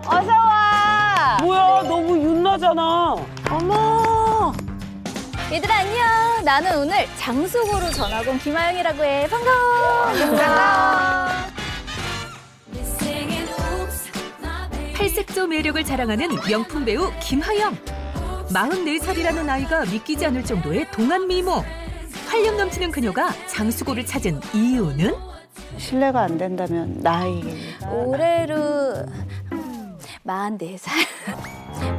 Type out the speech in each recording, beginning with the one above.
어서 와. 뭐야, 너무 윤나잖아. 어머. 얘들아 안녕. 나는 오늘 장수고로 전학 온 김아영이라고 해. 반가워. 팔색조 매력을 자랑하는 명품 배우 김하영. 44살이라는 나이가 믿기지 않을 정도의 동안 미모. 활력 넘치는 그녀가 장수고를 찾은 이유는? 실례가 안 된다면 나이. 올해로 44살.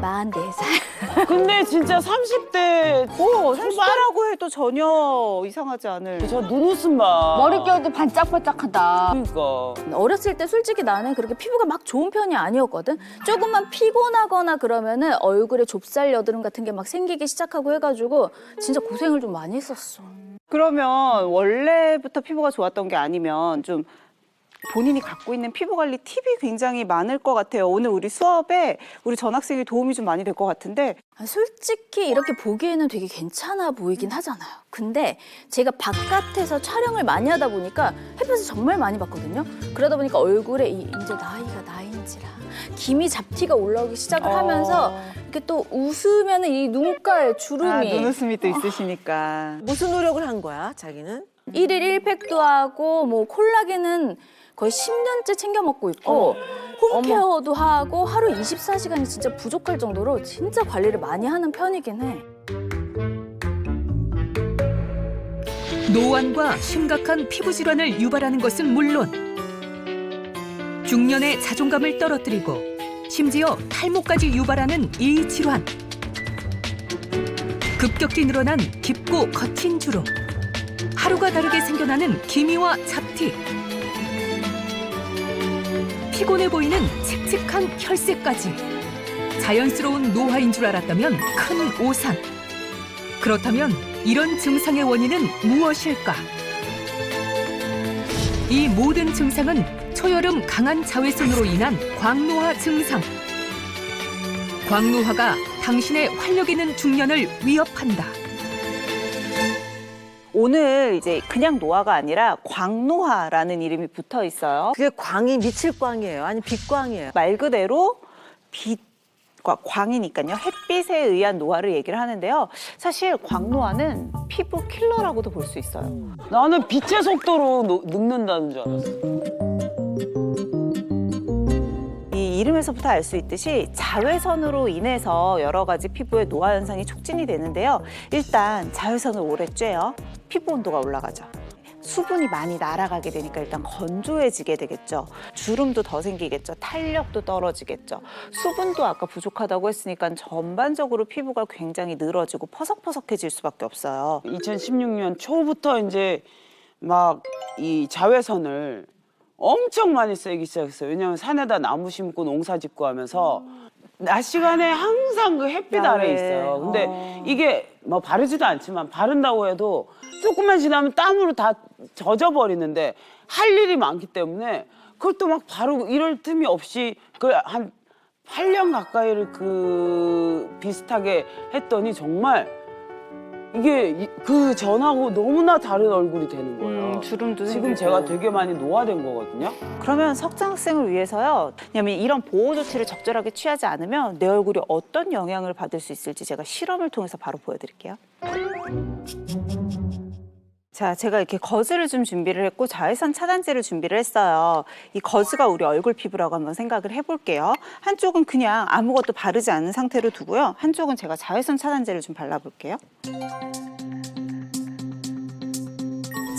44살. 근데 진짜 30대 출발하고 해도 전혀 이상하지 않을. 저 눈웃음 봐. 머릿결도 반짝반짝하다. 그러니까. 어렸을 때 솔직히 나는 그렇게 피부가 막 좋은 편이 아니었거든. 조금만 피곤하거나 그러면은 얼굴에 좁쌀 여드름 같은 게 막 생기기 시작하고 해가지고 진짜 고생을 좀 많이 했었어. 그러면 원래부터 피부가 좋았던 게 아니면 좀 본인이 갖고 있는 피부 관리 팁이 굉장히 많을 것 같아요. 오늘 우리 수업에 우리 전학생이 도움이 좀 많이 될 것 같은데. 솔직히 이렇게 보기에는 되게 괜찮아 보이긴 하잖아요. 근데 제가 바깥에서 촬영을 많이 하다 보니까 햇볕을 정말 많이 받거든요. 그러다 보니까 얼굴에 이제 나이가 나이인지라 기미 잡티가 올라오기 시작을 하면서 이렇게 또 웃으면 이 눈가에 주름이 눈웃음이 또 있으시니까. 무슨 노력을 한 거야, 자기는? 1일 1팩도 하고 뭐 콜라겐은 거의 10년째 챙겨 먹고 있고 홈케어도 하고 하루 24시간이 진짜 부족할 정도로 진짜 관리를 많이 하는 편이긴 해. 노안과 심각한 피부 질환을 유발하는 것은 물론 중년의 자존감을 떨어뜨리고 심지어 탈모까지 유발하는 이 질환. 급격히 늘어난 깊고 거친 주름. 하루가 다르게 생겨나는 기미와 잡티. 피곤해 보이는 칙칙한 혈색까지. 자연스러운 노화인 줄 알았다면 큰 오산. 그렇다면 이런 증상의 원인은 무엇일까? 이 모든 증상은 초여름 강한 자외선으로 인한 광노화 증상. 광노화가 당신의 활력 있는 중년을 위협한다. 오늘 이제 그냥 노화가 아니라 광노화라는 이름이 붙어 있어요. 그게 광이 미칠 광이에요? 아니 빛광이에요? 말 그대로 빛과 광이니까요. 햇빛에 의한 노화를 얘기를 하는데요. 사실 광노화는 피부 킬러라고도 볼 수 있어요. 나는 빛의 속도로 늙는다는 줄 알았어. 이 이름에서부터 알 수 있듯이 자외선으로 인해서 여러 가지 피부의 노화 현상이 촉진이 되는데요. 일단 자외선을 오래 쬐요. 피부 온도가 올라가죠. 수분이 많이 날아가게 되니까 일단 건조해지게 되겠죠. 주름도 더 생기겠죠. 탄력도 떨어지겠죠. 수분도 아까 부족하다고 했으니까 전반적으로 피부가 굉장히 늘어지고 퍼석퍼석해질 수밖에 없어요. 2016년 초부터 이제 막 이 자외선을 엄청 많이 쐬기 시작했어요. 왜냐하면 산에다 나무 심고 농사 짓고 하면서 낮 시간에 항상 그 햇빛 아래 있어요. 근데 이게 뭐 바르지도 않지만 바른다고 해도 조금만 지나면 땀으로 다 젖어버리는데 할 일이 많기 때문에 그걸 또 막 바르고 이럴 틈이 없이 그 한 8년 가까이를 그 비슷하게 했더니 정말 이게 그 전하고 너무나 다른 얼굴이 되는 거예요. 주름도 지금 생기고. 제가 되게 많이 노화된 거거든요. 그러면 석장 학생을 위해서요. 왜냐면 이런 보호 조치를 적절하게 취하지 않으면 내 얼굴이 어떤 영향을 받을 수 있을지 제가 실험을 통해서 바로 보여드릴게요. 자, 제가 이렇게 거즈를 좀 준비를 했고 자외선 차단제를 준비를 했어요. 이 거즈가 우리 얼굴 피부라고 한번 생각을 해볼게요. 한쪽은 그냥 아무것도 바르지 않은 상태로 두고요. 한쪽은 제가 자외선 차단제를 좀 발라볼게요.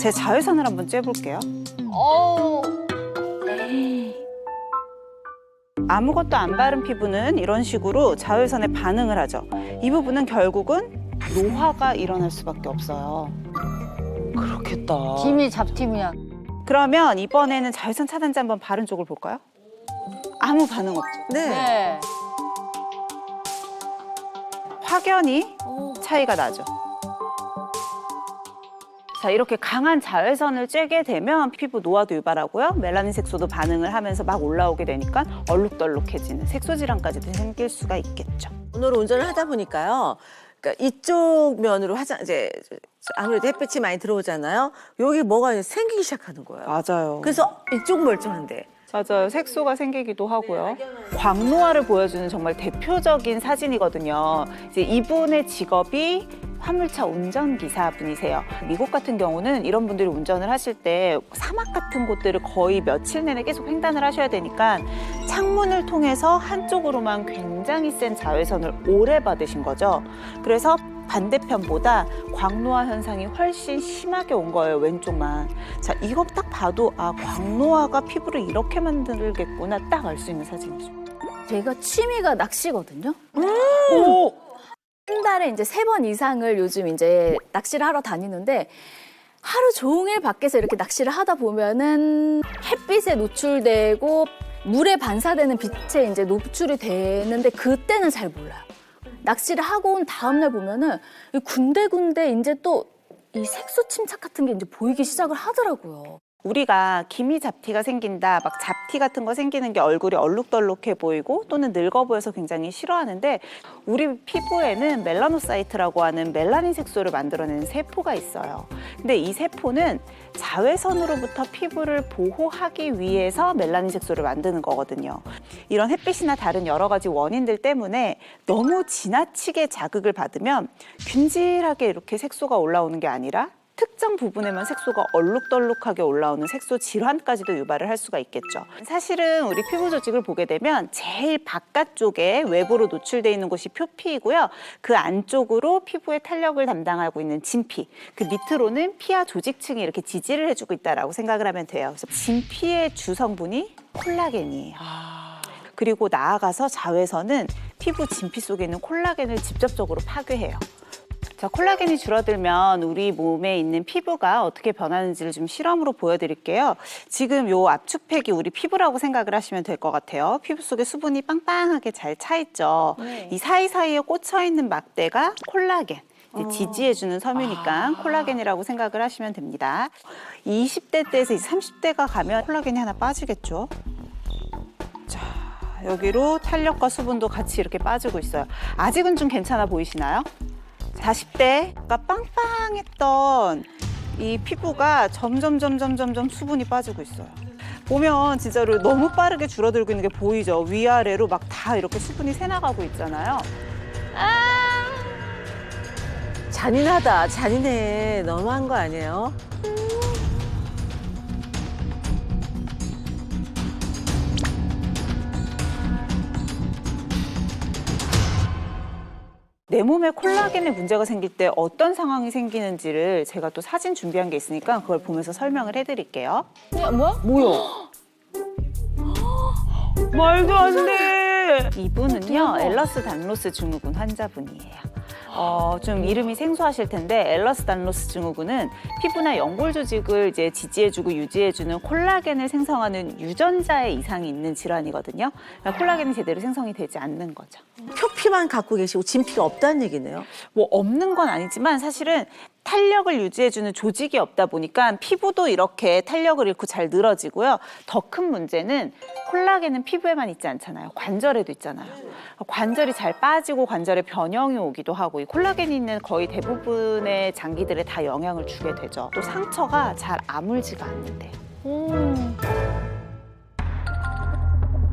제 자외선을 한번 쬐볼게요. 아무것도 안 바른 피부는 이런 식으로 자외선에 반응을 하죠. 이 부분은 결국은 노화가 일어날 수밖에 없어요. 그렇겠다. 김이 잡티면. 그러면 이번에는 자외선 차단제 한번 바른 쪽을 볼까요? 아무 반응 없죠. 네. 확연히 차이가 나죠. 자, 이렇게 강한 자외선을 쬐게 되면 피부 노화도 유발하고요. 멜라닌 색소도 반응을 하면서 막 올라오게 되니까 얼룩덜룩해지는 색소 질환까지도 생길 수가 있겠죠. 오늘 운전을 하다 보니까요. 그러니까 이쪽 면으로 이제 아무래도 햇빛이 많이 들어오잖아요. 여기 뭐가 생기기 시작하는 거예요. 맞아요. 그래서 이쪽 멀쩡한데. 맞아요. 색소가 생기기도 하고요. 광노화를 보여주는 정말 대표적인 사진이거든요. 이제 이분의 직업이 화물차 운전기사분이세요. 미국 같은 경우는 이런 분들이 운전을 하실 때 사막 같은 곳들을 거의 며칠 내내 계속 횡단을 하셔야 되니까 창문을 통해서 한쪽으로만 굉장히 센 자외선을 오래 받으신 거죠. 그래서 반대편보다 광노화 현상이 훨씬 심하게 온 거예요, 왼쪽만. 자, 이거 딱 봐도 아, 광노화가 피부를 이렇게 만들겠구나 딱 알 수 있는 사진이죠. 제가 취미가 낚시거든요. 오! 한 달에 이제 3번 이상을 요즘 이제 낚시를 하러 다니는데 하루 종일 밖에서 이렇게 낚시를 하다 보면은 햇빛에 노출되고 물에 반사되는 빛에 이제 노출이 되는데 그때는 잘 몰라요. 낚시를 하고 온 다음날 보면은 이 군데군데 이제 또 이 색소 침착 같은 게 이제 보이기 시작을 하더라고요. 우리가 기미 잡티가 생긴다, 막 잡티 같은 거 생기는 게 얼굴이 얼룩덜룩해 보이고 또는 늙어 보여서 굉장히 싫어하는데 우리 피부에는 멜라노사이트라고 하는 멜라닌 색소를 만들어내는 세포가 있어요. 근데 이 세포는 자외선으로부터 피부를 보호하기 위해서 멜라닌 색소를 만드는 거거든요. 이런 햇빛이나 다른 여러 가지 원인들 때문에 너무 지나치게 자극을 받으면 균질하게 이렇게 색소가 올라오는 게 아니라 특정 부분에만 색소가 얼룩덜룩하게 올라오는 색소 질환까지도 유발을 할 수가 있겠죠. 사실은 우리 피부 조직을 보게 되면 제일 바깥쪽에 외부로 노출되어 있는 곳이 표피이고요. 그 안쪽으로 피부의 탄력을 담당하고 있는 진피, 그 밑으로는 피하 조직층이 이렇게 지지를 해주고 있다라고 생각을 하면 돼요. 그래서 진피의 주성분이 콜라겐이에요. 그리고 나아가서 자외선은 피부 진피 속에 있는 콜라겐을 직접적으로 파괴해요. 자, 콜라겐이 줄어들면 우리 몸에 있는 피부가 어떻게 변하는지를 좀 실험으로 보여드릴게요. 지금 요 압축팩이 우리 피부라고 생각을 하시면 될 것 같아요. 피부 속에 수분이 빵빵하게 잘 차 있죠. 네. 이 사이사이에 꽂혀 있는 막대가 콜라겐. 이제 지지해주는 섬유니까 콜라겐이라고 생각을 하시면 됩니다. 20대 때에서 30대가 가면 콜라겐이 하나 빠지겠죠. 자, 여기로 탄력과 수분도 같이 이렇게 빠지고 있어요. 아직은 좀 괜찮아 보이시나요? 40대가 빵빵했던 이 피부가 점점 수분이 빠지고 있어요. 보면 진짜로 너무 빠르게 줄어들고 있는 게 보이죠? 위아래로 막 다 이렇게 수분이 새나가고 있잖아요. 잔인하다. 잔인해. 너무한 거 아니에요? 내 몸에 콜라겐에 문제가 생길 때 어떤 상황이 생기는지를 제가 또 사진 준비한 게 있으니까 그걸 보면서 설명을 해드릴게요. 뭐야? 말도 안 돼. 이분은요, 엘러스 단로스 증후군 환자분이에요. 좀 이름이 생소하실 텐데 엘러스 단로스 증후군은 피부나 연골 조직을 이제 지지해주고 유지해주는 콜라겐을 생성하는 유전자의 이상이 있는 질환이거든요. 그러니까 콜라겐이 제대로 생성이 되지 않는 거죠. 표피만 갖고 계시고 진피가 없다는 얘기네요. 뭐 없는 건 아니지만 사실은 탄력을 유지해주는 조직이 없다 보니까 피부도 이렇게 탄력을 잃고 잘 늘어지고요. 더 큰 문제는 콜라겐은 피부에만 있지 않잖아요. 관절에도 있잖아요. 관절이 잘 빠지고 관절에 변형이 오기도 하고 이 콜라겐이 있는 거의 대부분의 장기들에 다 영향을 주게 되죠. 또 상처가 잘 아물지가 않는데.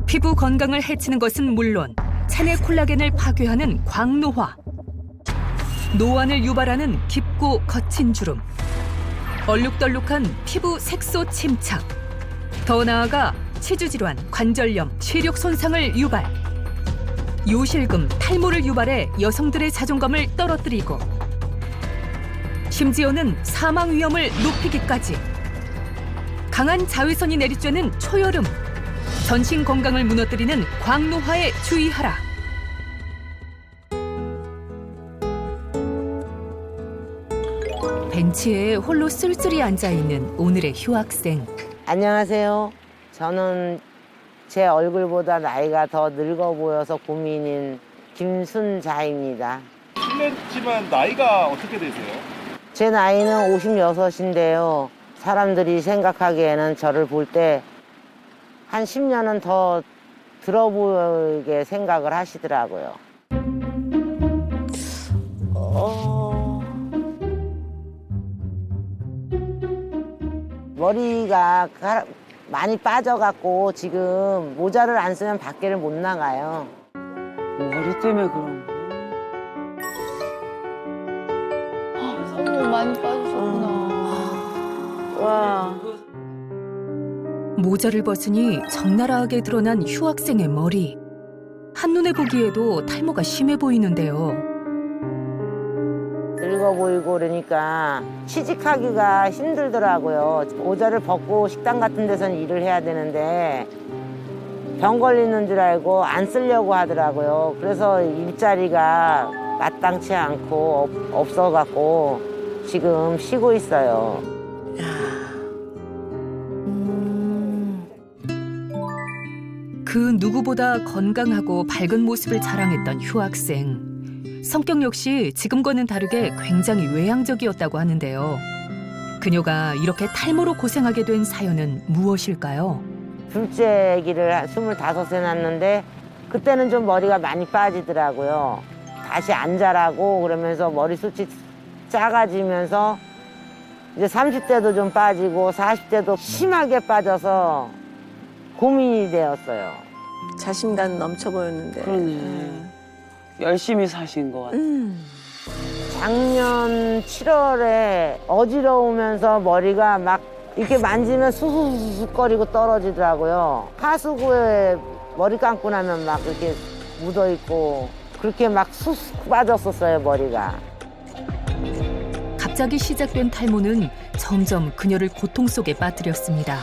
피부 건강을 해치는 것은 물론 체내 콜라겐을 파괴하는 광노화, 노안을 유발하는 깊고 거친 주름, 얼룩덜룩한 피부 색소 침착, 더 나아가 치주 질환, 관절염,視力 손상을 유발, 요실금, 탈모를 유발해 여성들의 자존감을 떨어뜨리고 심지어는 사망 위험을 높이기까지. 강한 자외선이 내리쬐는 초여름, 전신 건강을 무너뜨리는 광노화에 주의하라. 벤치에 홀로 쓸쓸히 앉아있는 오늘의 휴학생. 안녕하세요. 저는 제 얼굴보다 나이가 더 늙어 보여서 고민인 김순자입니다. 실례지만 나이가 어떻게 되세요? 제 나이는 56인데요. 사람들이 생각하기에는 저를 볼 때 한 10년은 더 들어 보이게 생각을 하시더라고요. 머리가 많이 빠져갖고 지금 모자를 안 쓰면 밖에를 못 나가요. 머리 때문에 그런 거. 너무 많이 빠지셨구나. 와. 모자를 벗으니 적나라하게 드러난 휴 학생의 머리. 한눈에 보기에도 탈모가 심해 보이는데요. 늙어 보이고 그러니까 취직하기가 힘들더라고요. 모자를 벗고 식당 같은 데서는 일을 해야 되는데 병 걸리는 줄 알고 안 쓰려고 하더라고요. 그래서 일자리가 마땅치 않고 없어갖고 지금 쉬고 있어요. 그 누구보다 건강하고 밝은 모습을 자랑했던 휴 학생. 성격 역시 지금과는 다르게 굉장히 외향적이었다고 하는데요. 그녀가 이렇게 탈모로 고생하게 된 사연은 무엇일까요? 둘째 아기를 25세 낳았는데 그때는 좀 머리가 많이 빠지더라고요. 다시 안 자라고 그러면서 머리숱이 작아지면서 이제 30대도 좀 빠지고 40대도 심하게 빠져서 고민이 되었어요. 자신감 넘쳐 보였는데. 그러네. 열심히 사신 것 같아. 작년 7월에 어지러우면서 머리가 막 이렇게 만지면 수수수수거리고 떨어지더라고요. 하수구에 머리 감고 나면 막 이렇게 묻어있고 그렇게 막 쑥쑥 빠졌었어요, 머리가. 갑자기 시작된 탈모는 점점 그녀를 고통 속에 빠뜨렸습니다.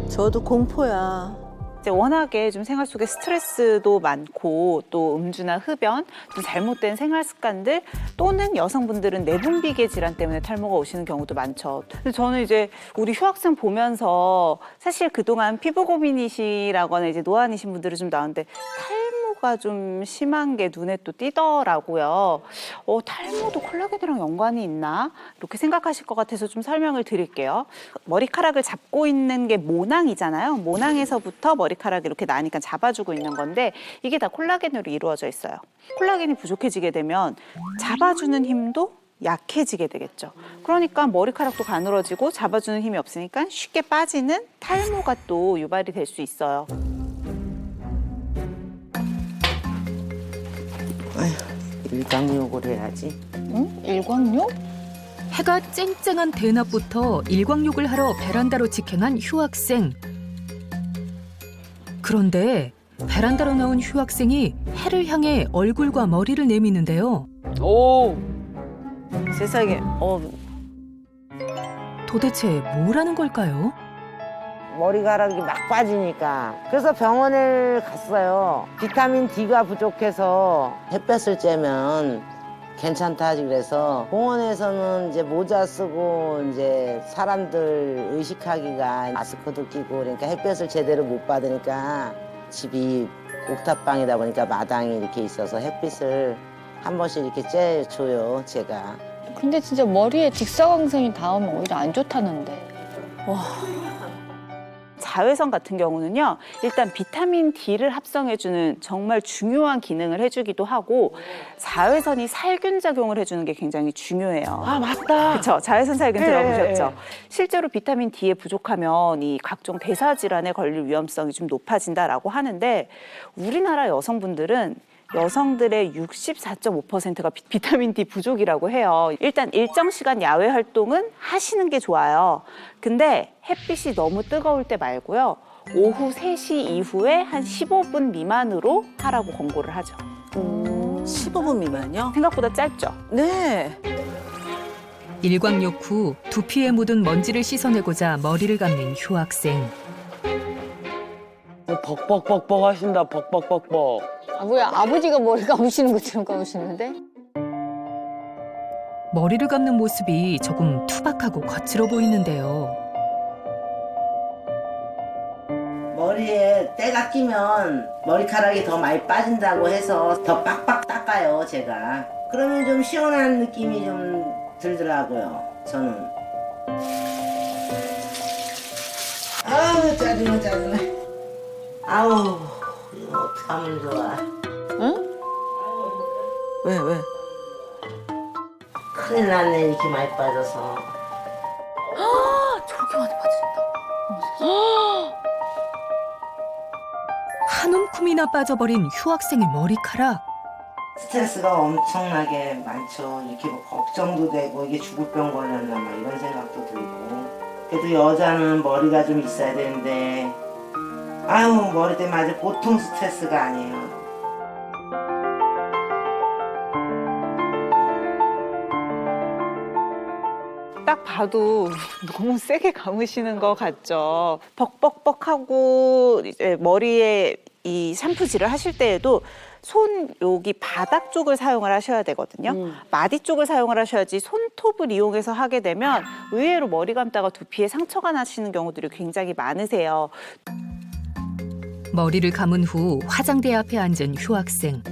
저도 공포야. 이제 워낙에 좀 생활 속에 스트레스도 많고 또 음주나 흡연, 좀 잘못된 생활 습관들 또는 여성분들은 내분비계 질환 때문에 탈모가 오시는 경우도 많죠. 근데 저는 이제 우리 휴 학생 보면서 사실 그동안 피부 고민이시라거나 이제 노안이신 분들이 좀 나오는데 탈모가 좀 심한 게 눈에 또 띄더라고요. 탈모도 콜라겐이랑 연관이 있나? 이렇게 생각하실 것 같아서 좀 설명을 드릴게요. 머리카락을 잡고 있는 게 모낭이잖아요. 모낭에서부터 머리카락이 이렇게 나니까 잡아주고 있는 건데 이게 다 콜라겐으로 이루어져 있어요. 콜라겐이 부족해지게 되면 잡아주는 힘도 약해지게 되겠죠. 그러니까 머리카락도 가늘어지고 잡아주는 힘이 없으니까 쉽게 빠지는 탈모가 또 유발이 될 수 있어요. 일광욕을 해야지. 일광욕? 해가 쨍쨍한 대낮부터 일광욕을 하러 베란다로 직행한 휴 학생. 그런데 베란다로 나온 휴 학생이 해를 향해 얼굴과 머리를 내미는데요. 오, 세상에. 도대체 뭐라는 걸까요? 머리카락이 막 빠지니까. 그래서 병원을 갔어요. 비타민 D가 부족해서 햇볕을 쬐면 괜찮다 하지 그래서 공원에서는 이제 모자 쓰고 이제 사람들 의식하기가 마스크도 끼고 그러니까 햇볕을 제대로 못 받으니까 집이 옥탑방이다 보니까 마당이 이렇게 있어서 햇빛을 한 번씩 이렇게 쬐줘요, 제가. 근데 진짜 머리에 직사광선이 닿으면 오히려 안 좋다는데. 자외선 같은 경우는요, 일단 비타민 D를 합성해주는 정말 중요한 기능을 해주기도 하고 자외선이 살균 작용을 해주는 게 굉장히 중요해요. 아 맞다. 그렇죠. 자외선 살균 네, 들어보셨죠? 네. 실제로 비타민 D에 부족하면 이 각종 대사 질환에 걸릴 위험성이 좀 높아진다라고 하는데 우리나라 여성분들은 여성들의 64.5%가 비타민 D 부족이라고 해요. 일단 일정 시간 야외 활동은 하시는 게 좋아요. 근데 햇빛이 너무 뜨거울 때 말고요. 오후 3시 이후에 한 15분 미만으로 하라고 권고를 하죠. 15분 미만요? 생각보다 짧죠? 네. 일광욕 후 두피에 묻은 먼지를 씻어내고자 머리를 감는 휴 학생. 벅벅벅벅 하신다. 벅벅벅벅. 아, 뭐야, 아버지가 머리 감으시는 것처럼 감으시는데? 머리를 감는 모습이 조금 투박하고 거칠어 보이는데요. 머리에 때가 끼면 머리카락이 더 많이 빠진다고 해서 더 빡빡 닦아요, 제가. 그러면 좀 시원한 느낌이 좀 들더라고요, 저는. 아우, 짜증나. 아우, 이거 어떡하면 좋아. 왜? 큰일 났네, 이렇게 많이 빠져서. 저게 이렇게 많이 빠진다. 한 움큼이나 빠져버린 휴학생의 머리카락. 스트레스가 엄청나게 많죠. 이렇게 뭐 걱정도 되고 이게 죽을 병 걸렸나 막 이런 생각도 들고. 그래도 여자는 머리가 좀 있어야 되는데 아유 머리 때문에 아주 보통 스트레스가 아니에요. 딱 봐도 너무 세게 감으시는 것 같죠. 벅벅벅하고 이제 머리에 이 샴푸질을 하실 때에도 손 여기 바닥 쪽을 사용을 하셔야 되거든요. 마디 쪽을 사용을 하셔야지 손톱을 이용해서 하게 되면 의외로 머리 감다가 두피에 상처가 나시는 경우들이 굉장히 많으세요. 머리를 감은 후 화장대 앞에 앉은 휴학생.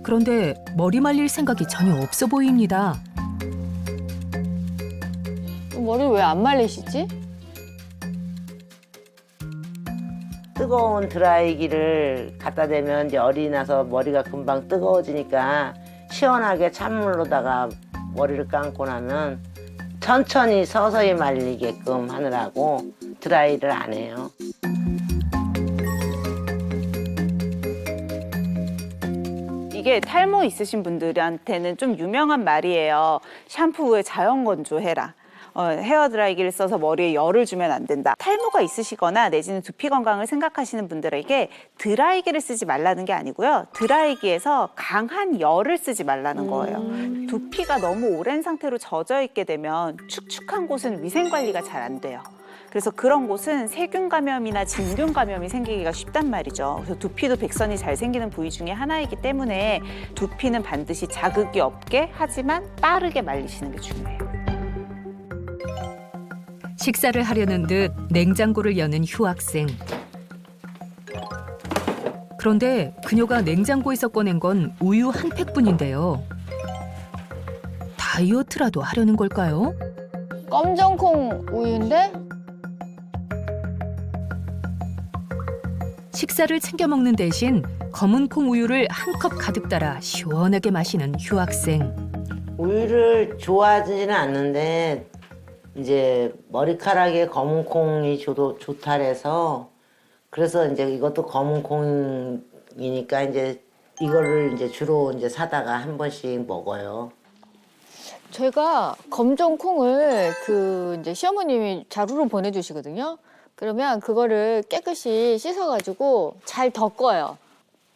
그런데 머리 말릴 생각이 전혀 없어 보입니다. 머리 왜 안 말리시지? 뜨거운 드라이기를 갖다 대면 이제 열이 나서 머리가 금방 뜨거워지니까 시원하게 찬물로다가 머리를 감고 나면 천천히 서서히 말리게끔 하느라고 드라이를 안 해요. 이게 탈모 있으신 분들한테는 좀 유명한 말이에요. 샴푸 후에 자연 건조해라. 헤어 드라이기를 써서 머리에 열을 주면 안 된다. 탈모가 있으시거나 내지는 두피 건강을 생각하시는 분들에게 드라이기를 쓰지 말라는 게 아니고요. 드라이기에서 강한 열을 쓰지 말라는 거예요. 두피가 너무 오랜 상태로 젖어 있게 되면 축축한 곳은 위생 관리가 잘 안 돼요. 그래서 그런 곳은 세균 감염이나 진균 감염이 생기기가 쉽단 말이죠. 그래서 두피도 백선이 잘 생기는 부위 중에 하나이기 때문에 두피는 반드시 자극이 없게 하지만 빠르게 말리시는 게 중요해요. 식사를 하려는 듯 냉장고를 여는 휴학생. 그런데 그녀가 냉장고에서 꺼낸 건 우유 한 팩뿐인데요. 다이어트라도 하려는 걸까요? 검정콩 우유인데? 식사를 챙겨 먹는 대신 검은 콩 우유를 한 컵 가득 따라 시원하게 마시는 휴학생. 우유를 좋아하지는 않는데 이제 머리카락에 검은 콩이 좋다래서 그래서 이제 이것도 검은 콩이니까 이제 이거를 이제 주로 이제 사다가 한 번씩 먹어요. 제가 검정콩을 이제 시어머님이 자루로 보내주시거든요. 그러면 그거를 깨끗이 씻어가지고 잘 덮어요.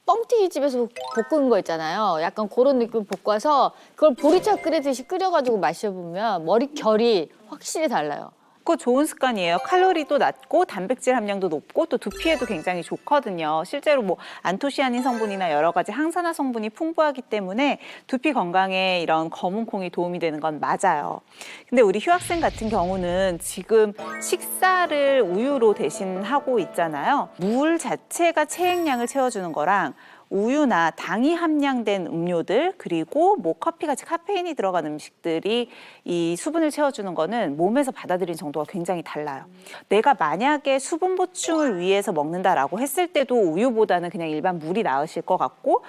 뻥튀기 집에서 볶은 거 있잖아요. 약간 그런 느낌 볶아서 그걸 보리차 끓이듯이 끓여가지고 마셔보면 머리 결이 확실히 달라요. 그거 좋은 습관이에요. 칼로리도 낮고 단백질 함량도 높고 또 두피에도 굉장히 좋거든요. 실제로 뭐 안토시아닌 성분이나 여러 가지 항산화 성분이 풍부하기 때문에 두피 건강에 이런 검은 콩이 도움이 되는 건 맞아요. 근데 우리 휴학생 같은 경우는 지금 식사를 우유로 대신 하고 있잖아요. 물 자체가 체액량을 채워주는 거랑 우유나 당이 함량된 음료들 그리고 뭐 커피같이 카페인이 들어간 음식들이 이 수분을 채워주는 거는 몸에서 받아들이는 정도가 굉장히 달라요. 내가 만약에 수분 보충을 위해서 먹는다라고 했을 때도 우유보다는 그냥 일반 물이 나으실 것 같고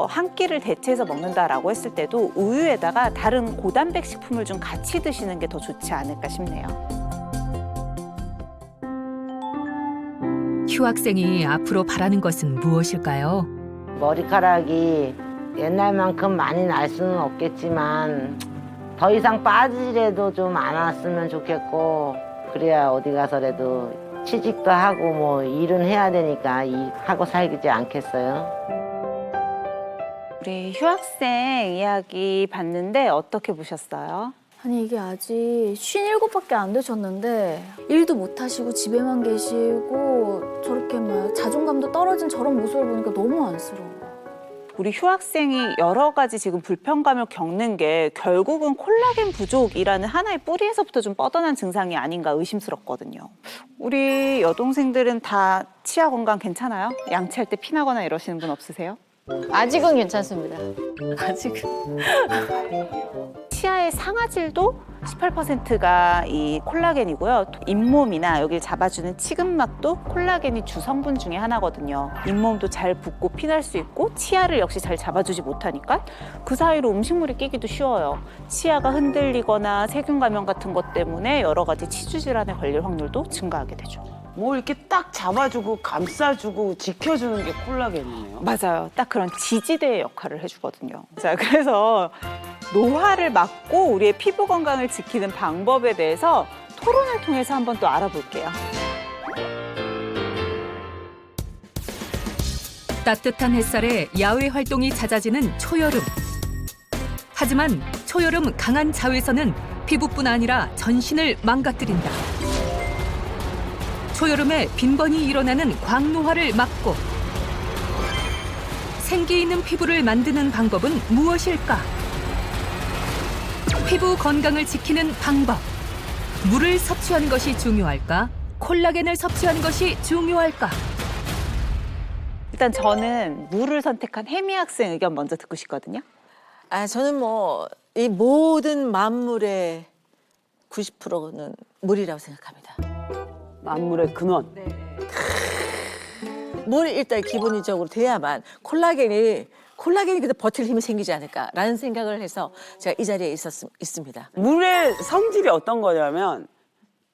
한 끼를 대체해서 먹는다라고 했을 때도 우유에다가 다른 고단백 식품을 좀 같이 드시는 게 더 좋지 않을까 싶네요. 휴학생이 앞으로 바라는 것은 무엇일까요? 머리카락이 옛날만큼 많이 날 수는 없겠지만 더 이상 빠지더라도 좀 안 왔으면 좋겠고 그래야 어디 가서라도 취직도 하고 뭐 일은 해야 되니까 하고 살지 않겠어요? 우리 휴학생 이야기 봤는데 어떻게 보셨어요? 아니 이게 아직 57밖에 안 되셨는데 일도 못 하시고 집에만 계시고 저렇게 막 자존감도 떨어진 저런 모습을 보니까 너무 안쓰러워. 우리 휴학생이 여러 가지 지금 불편감을 겪는 게 결국은 콜라겐 부족이라는 하나의 뿌리에서부터 좀 뻗어난 증상이 아닌가 의심스럽거든요. 우리 여동생들은 다 치아 건강 괜찮아요? 양치할 때 피나거나 이러시는 분 없으세요? 아직은 괜찮습니다. 아직은. 치아의 상아질도 18%가 이 콜라겐이고요. 잇몸이나 여기를 잡아주는 치근막도 콜라겐이 주성분 중에 하나거든요. 잇몸도 잘 붓고 피날 수 있고 치아를 역시 잘 잡아주지 못하니까 그 사이로 음식물이 끼기도 쉬워요. 치아가 흔들리거나 세균 감염 같은 것 때문에 여러 가지 치주 질환에 걸릴 확률도 증가하게 되죠. 뭐 이렇게 딱 잡아주고 감싸주고 지켜주는 게 콜라겐이네요. 맞아요. 딱 그런 지지대의 역할을 해주거든요. 자, 그래서 노화를 막고 우리의 피부 건강을 지키는 방법에 대해서 토론을 통해서 한번 또 알아볼게요. 따뜻한 햇살에 야외 활동이 잦아지는 초여름. 하지만 초여름 강한 자외선은 피부뿐 아니라 전신을 망가뜨린다. 초여름에 빈번히 일어나는 광노화를 막고 생기 있는 피부를 만드는 방법은 무엇일까? 피부 건강을 지키는 방법. 물을 섭취하는 것이 중요할까? 콜라겐을 섭취하는 것이 중요할까? 일단 저는 물을 선택한 혜미 학생 의견 먼저 듣고 싶거든요. 저는 뭐 이 모든 만물의 90%는 물이라고 생각합니다. 만물의 근원. 물이 일단 기본적으로 돼야만 콜라겐이 그래도 버틸 힘이 생기지 않을까라는 생각을 해서 제가 이 자리에 있습니다. 물의 성질이 어떤 거냐면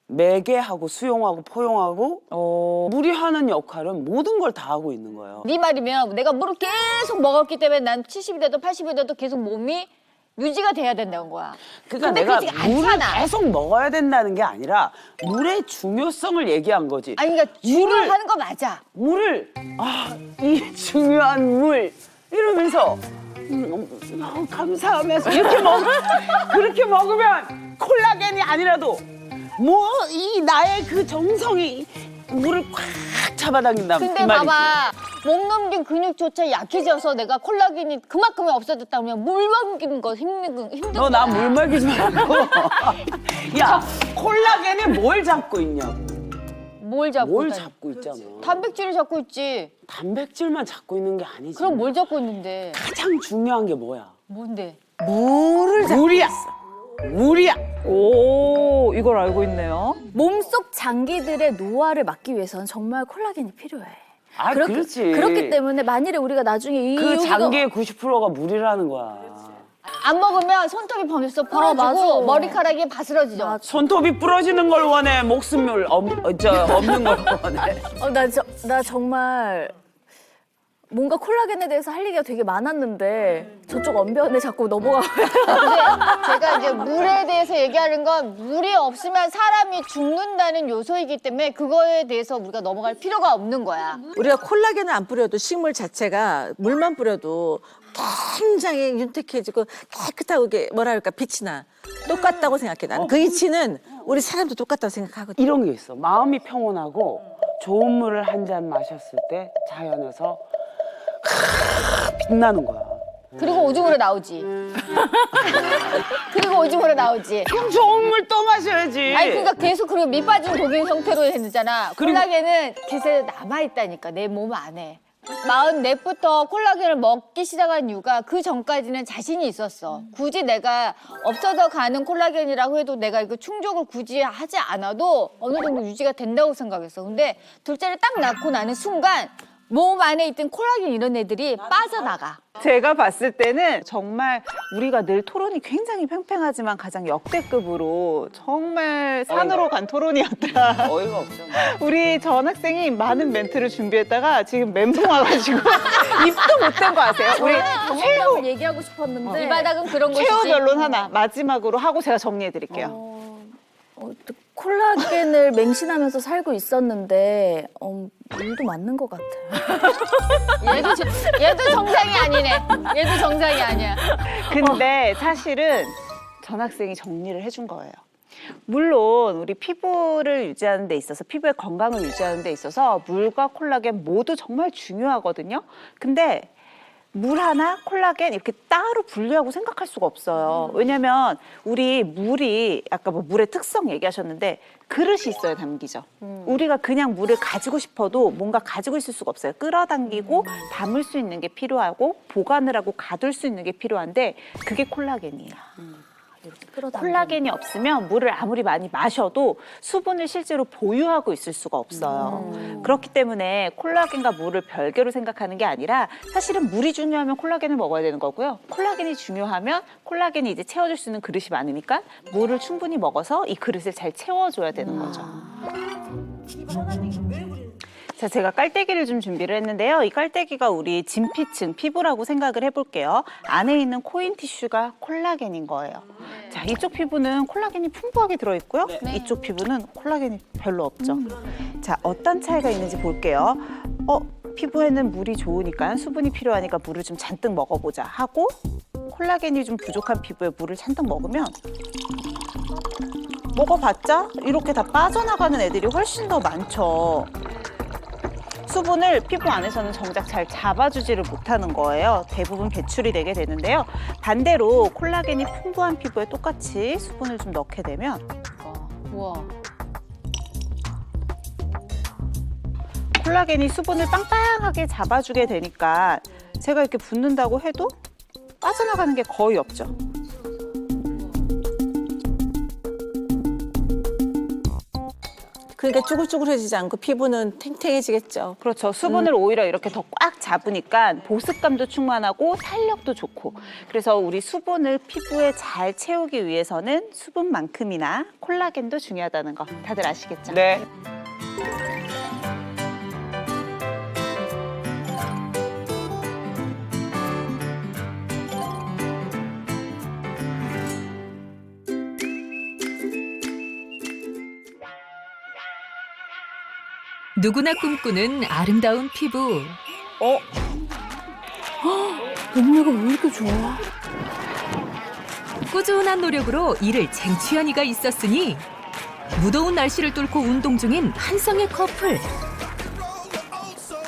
매개하고 수용하고 포용하고 물이 하는 역할은 모든 걸 다 하고 있는 거예요. 네 말이면 내가 물을 계속 먹었기 때문에 난 70이 돼도 80이 돼도 계속 몸이 유지가 돼야 된다는 거야. 그러니까 근데 내가 그렇지가 물을 않잖아. 계속 먹어야 된다는 게 아니라 물의 중요성을 얘기한 거지. 아니 그러니까 중요하는 거 맞아. 물을 이 중요한 물 이러면서 감사하면서 그렇게 먹으면 콜라겐이 아니라도 뭐 이 나의 그 정성이 물을 꽉 잡아당긴다. 근데 그 말이지. 봐봐. 몸 넘긴 근육조차 약해져서 내가 콜라겐이 그만큼이 없어졌다 그러면 물 넘기는 거 힘든 너 거야. 나 물 먹이지 말고. 야 콜라겐이 뭘 잡고 있냐고. 뭘 잡고 뭘 있다니. 잡고 있잖아. 단백질을 잡고 있지. 단백질만 잡고 있는 게 아니지. 그럼 뭘 잡고 있는데? 가장 중요한 게 뭐야? 뭔데? 물을 잡고 물이야. 있어. 물이야. 오, 이걸 알고 있네요. 몸속 장기들의 노화를 막기 위해서는 정말 콜라겐이 필요해. 그렇지. 그렇기 때문에 만일에 우리가 나중에 이 그 여기가 장기의 90%가 물이라는 거야. 안 먹으면 손톱이 벌써 벌어지고 맞아. 머리카락이 바스러지죠. 손톱이 부러지는 걸 원해. 목숨을 없는 걸 원해. 나 정말 뭔가 콜라겐에 대해서 할 얘기가 되게 많았는데 저쪽 언변에 자꾸 넘어가고. 제가 이제 물에 대해서 얘기하는 건 물이 없으면 사람이 죽는다는 요소이기 때문에 그거에 대해서 우리가 넘어갈 필요가 없는 거야. 우리가 콜라겐을 안 뿌려도 식물 자체가 물만 뿌려도 굉장히 윤택해지고 깨끗하고 이게 뭐랄까 빛이 나. 똑같다고 생각해 나는. 그 이치는 우리 사람도 똑같다고 생각하거든. 이런 게 있어. 마음이 평온하고 좋은 물을 한 잔 마셨을 때 자연에서 빛나는 거야. 그리고 오줌으로 나오지. 그리고 오줌으로 나오지. 그럼 좋은 물 또 마셔야지. 아니 그러니까 계속 그리고 밑 빠진 독인 형태로 해주잖아. 그리고- 콜라겐은 계속 남아있다니까 내 몸 안에. 44부터 콜라겐을 먹기 시작한 이유가 그 전까지는 자신이 있었어. 굳이 내가 없어져 가는 콜라겐이라고 해도 내가 이거 충족을 굳이 하지 않아도 어느 정도 유지가 된다고 생각했어. 근데 둘째를 딱 낳고 나는 순간 몸 안에 있던 콜라겐 이런 애들이 빠져나가. 제가 봤을 때는 정말 우리가 늘 토론이 굉장히 팽팽하지만 가장 역대급으로 정말 산으로 간 토론이었다. 어이가 없잖아. 우리 전 학생이 많은 멘트를 준비했다가 지금 멘붕 와가지고 입도 못 댄 거 아세요? 우리 정답을 얘기하고 싶었는데 이 바닥은 그런 것이지. 최후 변론 하나 마지막으로 하고 제가 정리해 드릴게요. 콜라겐을 맹신하면서 살고 있었는데 물도 맞는 것 같아. 얘도 정상이 아니네. 얘도 정상이 아니야. 근데 사실은 전 학생이 정리를 해준 거예요. 물론 우리 피부를 유지하는 데 있어서 피부의 건강을 유지하는 데 있어서 물과 콜라겐 모두 정말 중요하거든요. 근데 물 하나 콜라겐 이렇게 따로 분리하고 생각할 수가 없어요. 왜냐면 우리 물이 아까 뭐 물의 특성 얘기하셨는데 그릇이 있어야 담기죠. 우리가 그냥 물을 가지고 싶어도 뭔가 가지고 있을 수가 없어요. 끌어당기고 담을 수 있는 게 필요하고 보관을 하고 가둘 수 있는 게 필요한데 그게 콜라겐이에요. 이렇게 끌어당기는. 콜라겐이 없으면 물을 아무리 많이 마셔도 수분을 실제로 보유하고 있을 수가 없어요. 그렇기 때문에 콜라겐과 물을 별개로 생각하는 게 아니라 사실은 물이 중요하면 콜라겐을 먹어야 되는 거고요. 콜라겐이 중요하면 콜라겐이 이제 채워줄 수 있는 그릇이 많으니까 물을 충분히 먹어서 이 그릇을 잘 채워줘야 되는 거죠. 자, 제가 깔때기를 좀 준비를 했는데요. 이 깔때기가 우리 진피층 피부라고 생각을 해볼게요. 안에 있는 코인 티슈가 콜라겐인 거예요. 자, 이쪽 피부는 콜라겐이 풍부하게 들어있고요. 이쪽 피부는 콜라겐이 별로 없죠. 자, 어떤 차이가 있는지 볼게요. 피부에는 물이 좋으니까 수분이 필요하니까 물을 좀 잔뜩 먹어보자 하고 콜라겐이 좀 부족한 피부에 물을 잔뜩 먹으면 먹어봤자 이렇게 다 빠져나가는 애들이 훨씬 더 많죠. 수분을 피부 안에서는 정작 잘 잡아주지를 못하는 거예요. 대부분 배출이 되게 되는데요. 반대로 콜라겐이 풍부한 피부에 똑같이 수분을 좀 넣게 되면 우와. 콜라겐이 수분을 빵빵하게 잡아주게 되니까 제가 이렇게 붓는다고 해도 빠져나가는 게 거의 없죠. 그러니까 쭈글쭈글해지지 않고 피부는 탱탱해지겠죠. 그렇죠. 수분을 오히려 이렇게 더 꽉 잡으니까 보습감도 충만하고 탄력도 좋고. 그래서 우리 수분을 피부에 잘 채우기 위해서는 수분만큼이나 콜라겐도 중요하다는 거 다들 아시겠죠? 네. 누구나 꿈꾸는 아름다운 피부. 몸매가 왜 이렇게 좋아? 꾸준한 노력으로 이를 쟁취한 이가 있었으니 무더운 날씨를 뚫고 운동 중인 한 쌍의 커플.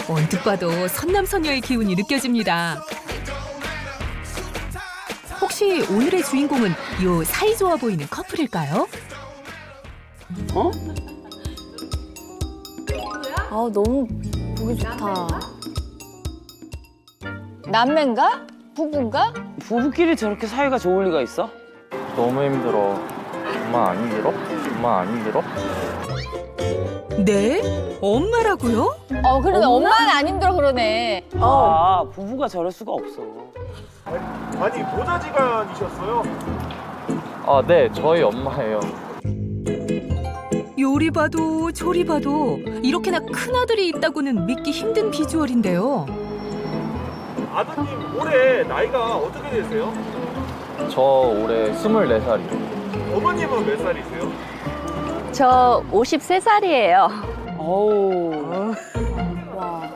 언뜻 봐도 선남선녀의 기운이 느껴집니다. 혹시 오늘의 주인공은 요 사이좋아 보이는 커플일까요? 어? 아, 너무 보기 좋다. 남매인가? 부부인가? 부부끼리 저렇게 사이가 좋을 리가 있어? 너무 힘들어. 엄마 안 힘들어? 엄마 안 힘들어? 네? 엄마라고요? 그러네. 엄마는 안 힘들어 그러네. 아, 부부가 저럴 수가 없어. 아니 모자지간이셨어요? 아, 네, 저희 엄마예요. 요리 봐도 조리 봐도 이렇게나 큰 아들이 있다고는 믿기 힘든 비주얼인데요. 아드님 올해 나이가 어떻게 되세요? 저 올해 24살이요. 어머님은 몇 살이세요? 저 53살이에요. 어우. 와.